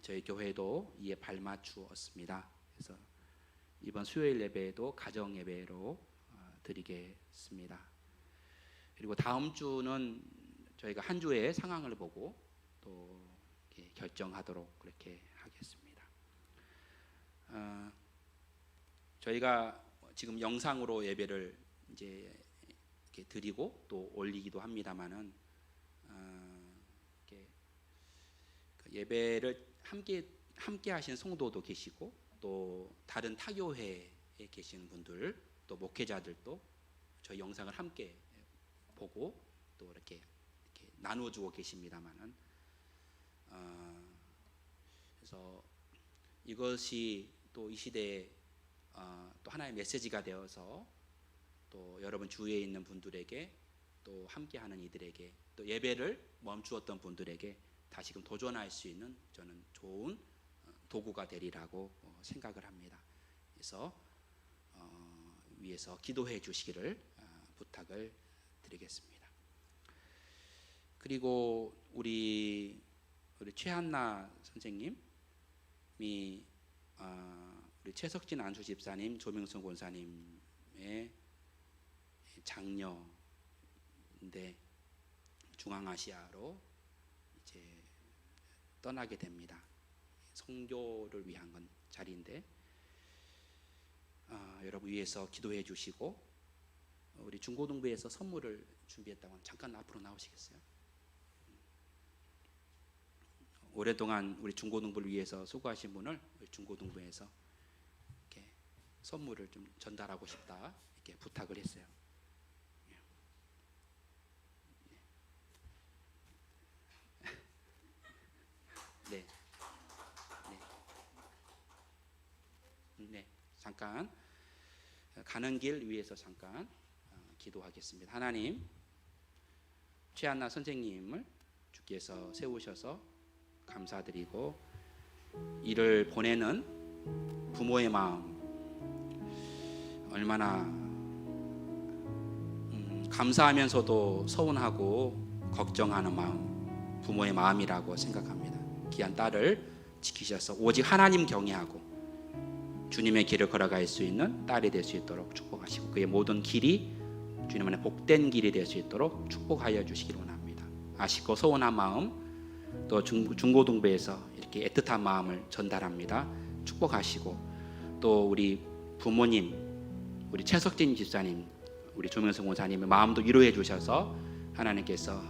저희 교회도 이에 발맞추었습니다. 그래서 이번 수요일 예배도 가정 예배로 드리겠습니다. 그리고 다음 주는 저희가 한 주의 상황을 보고 또 결정하도록 그렇게 하겠습니다. 저희가 지금 영상으로 예배를 이제 이렇게 드리고 또 올리기도 합니다만은 예배를 함께 하신 성도도 계시고 또 다른 타교회에 계신 분들 또 목회자들도 저희 영상을 함께 보고 또 이렇게 나눠주고 계십니다만은 그래서 이것이 또 이 시대에 또 하나의 메시지가 되어서 또 여러분 주위에 있는 분들에게 또 함께하는 이들에게 또 예배를 멈추었던 분들에게 다시금 도전할 수 있는 저는 좋은 도구가 되리라고 생각을 합니다. 그래서 위에서 기도해 주시기를 부탁을 드리겠습니다. 그리고 우리 최한나 선생님이 우리 최석진 안수 집사님, 조명선 권사님의 장녀인데 중앙아시아로 이제 떠나게 됩니다. 선교를 위한 건 자리인데 여러분 위해서 기도해 주시고 우리 중고등부에서 선물을 준비했다고 하면 잠깐 앞으로 나오시겠어요? 오랫동안 우리 중고등부를 위해서 수고하신 분을 중고등부에서 이렇게 선물을 좀 전달하고 싶다 이렇게 부탁을 했어요. 네. 네, 잠깐 가는 길 위에서 잠깐 기도하겠습니다. 하나님, 최한나 선생님을 주께서 세우셔서 감사드리고 이를 보내는 부모의 마음 얼마나 감사하면서도 서운하고 걱정하는 마음, 부모의 마음이라고 생각합니다. 귀한 딸을 지키셔서 오직 하나님 경외하고 주님의 길을 걸어갈 수 있는 딸이 될 수 있도록 축복하시고 그의 모든 길이 주님 안에 복된 길이 될 수 있도록 축복하여 주시기 원합니다. 아쉽고 서운한 마음 또 중고등부에서 이렇게 애틋한 마음을 전달합니다. 축복하시고 또 우리 부모님, 우리 최석진 집사님, 우리 조명성 원사님의 마음도 위로해 주셔서 하나님께서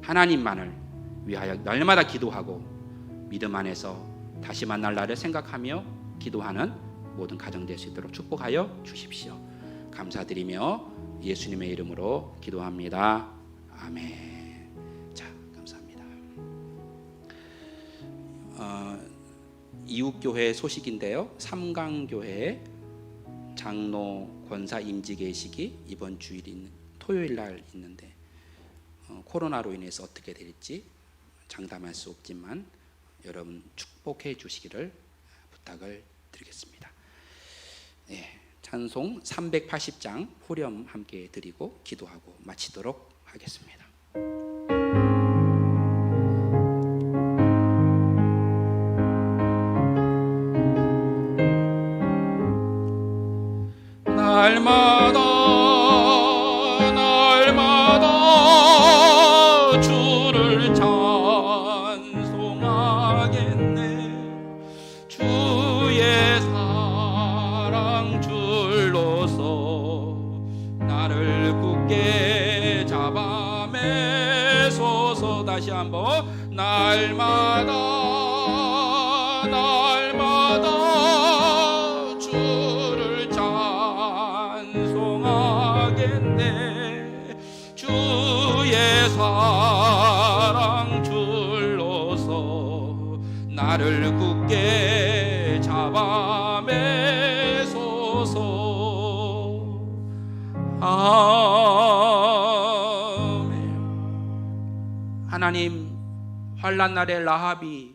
하나님만을 위하여 날마다 기도하고 믿음 안에서 다시 만날 날을 생각하며 기도하는 모든 가정 될 수 있도록 축복하여 주십시오. 감사드리며 예수님의 이름으로 기도합니다. 아멘. 자, 감사합니다. 이웃교회 소식인데요. 삼강교회 장로 권사 임지 계식이 이번 주일 토요일 날 있는데 코로나로 인해서 어떻게 될지 장담할 수 없지만 여러분 축복해 주시기를 부탁을 드리겠습니다. 네, 찬송 380장 후렴 함께 드리고 기도하고 마치도록 하겠습니다. 날마다 주를 찬송하겠네. 주의 사랑 줄로서 나를 굳게 잡아매소서. 다시 한번 날마다 주를 찬송하겠네. 주의 사랑 줄로서 나를 굳게 잡아매소서. 아멘. 하나님, 환난 날의 라합이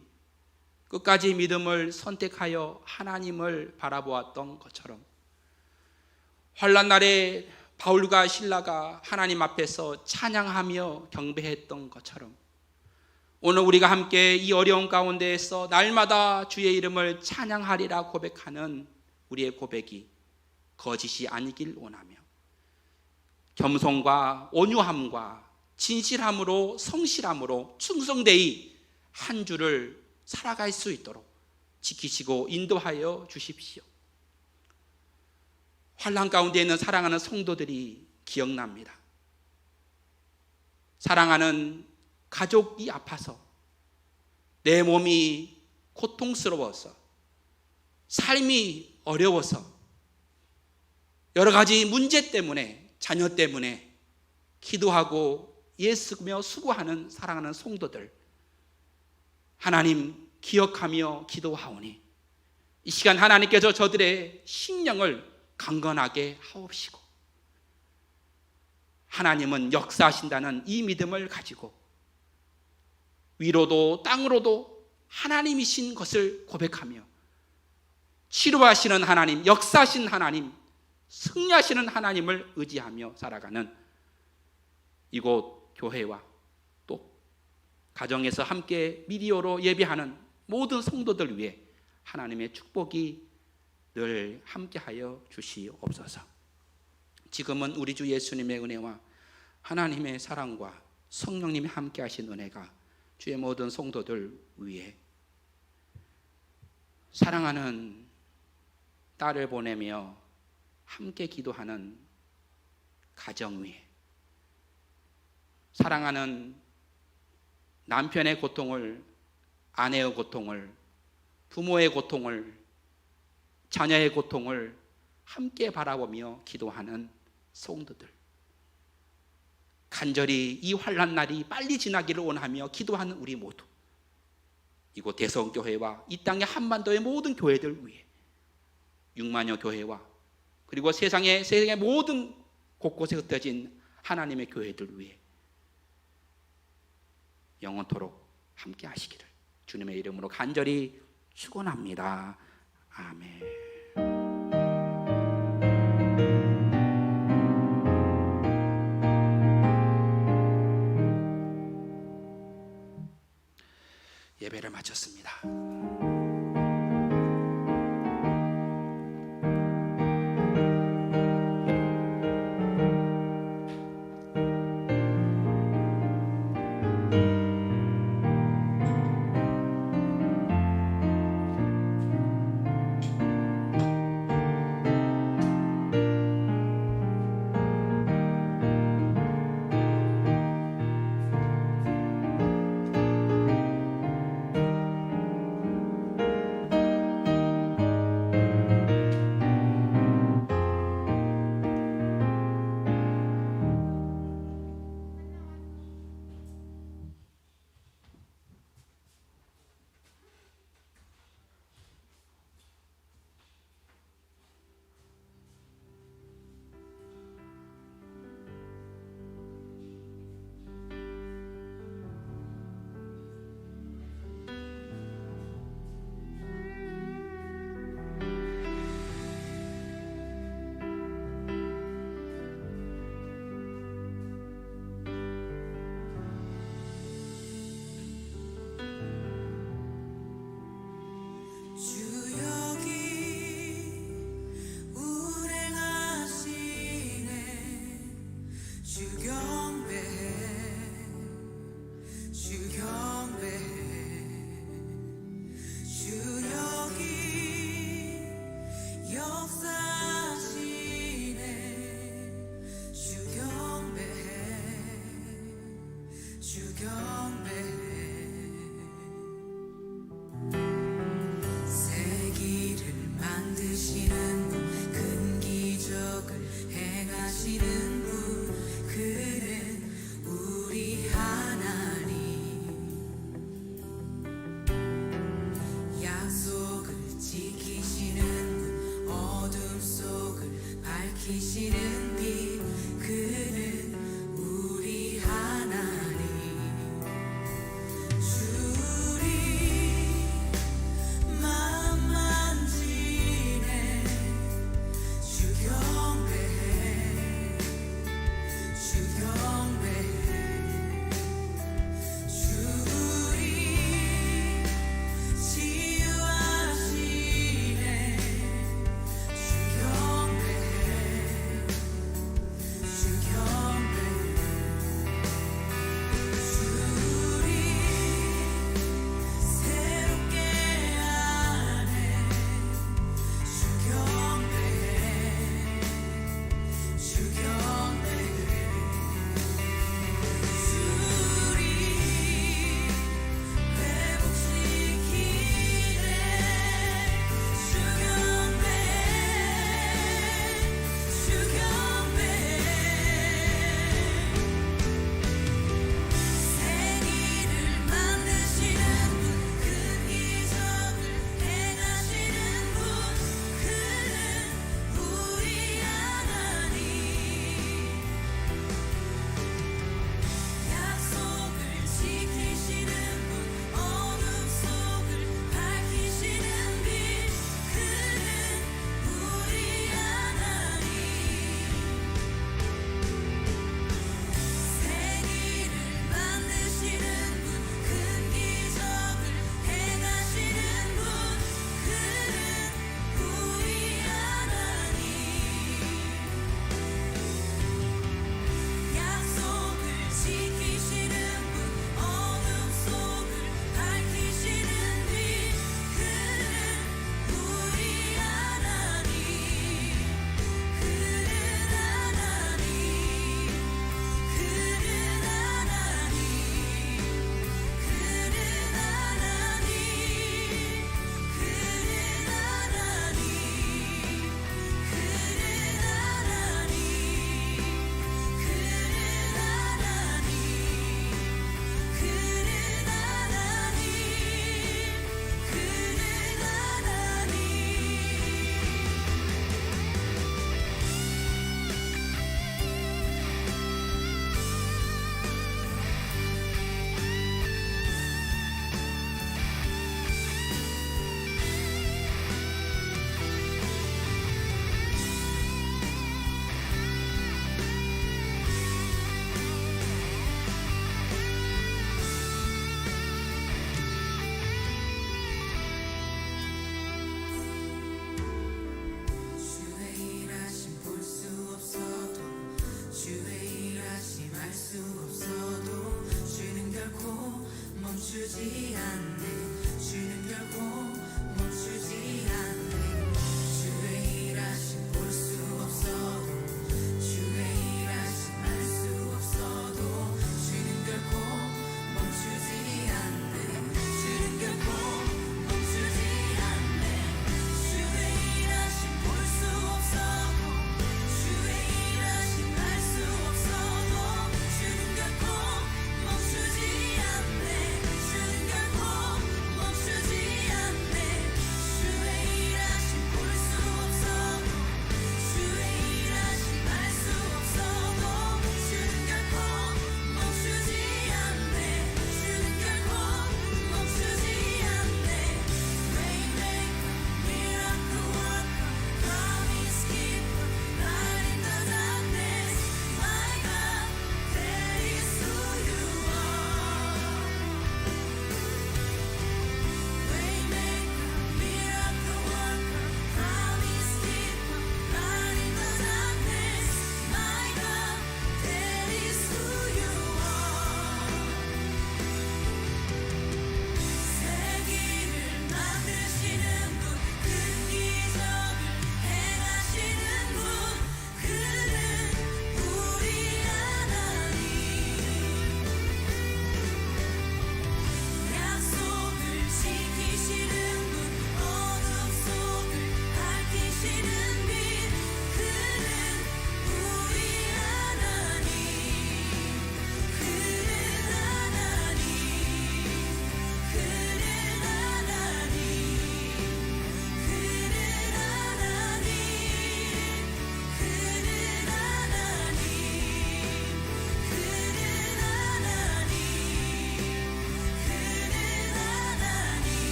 끝까지 믿음을 선택하여 하나님을 바라보았던 것처럼 환난 날에 바울과 실라가 하나님 앞에서 찬양하며 경배했던 것처럼 오늘 우리가 함께 이 어려운 가운데에서 날마다 주의 이름을 찬양하리라 고백하는 우리의 고백이 거짓이 아니길 원하며 겸손과 온유함과 진실함으로 성실함으로 충성되이 한 주를 살아갈 수 있도록 지키시고 인도하여 주십시오. 환난 가운데 있는 사랑하는 성도들이 기억납니다. 사랑하는 가족이 아파서 내 몸이 고통스러워서 삶이 어려워서 여러 가지 문제 때문에 자녀 때문에 기도하고 애쓰며 수고하는 사랑하는 성도들 하나님 기억하며 기도하오니 이 시간 하나님께서 저들의 심령을 강건하게 하옵시고 하나님은 역사하신다는 이 믿음을 가지고 위로도 땅으로도 하나님이신 것을 고백하며 치료하시는 하나님, 역사하신 하나님, 승리하시는 하나님을 의지하며 살아가는 이곳 교회와 또 가정에서 함께 미디어로 예배하는 모든 성도들 위해 하나님의 축복이 늘 함께하여 주시옵소서. 지금은 우리 주 예수님의 은혜와 하나님의 사랑과 성령님이 함께하신 은혜가 주의 모든 성도들 위해 사랑하는 딸을 보내며 함께 기도하는 가정 위에 사랑하는 남편의 고통을, 아내의 고통을, 부모의 고통을, 자녀의 고통을 함께 바라보며 기도하는 성도들, 간절히 이 환난 날이 빨리 지나기를 원하며 기도하는 우리 모두, 이곳 대성교회와 이 땅의 한반도의 모든 교회들 위해 6만여 교회와 그리고 세상의 모든 곳곳에 흩어진 하나님의 교회들 위해 영원토록 함께 하시기를 주님의 이름으로 간절히 축원합니다. 아멘. 예배를 마쳤습니다. 죽여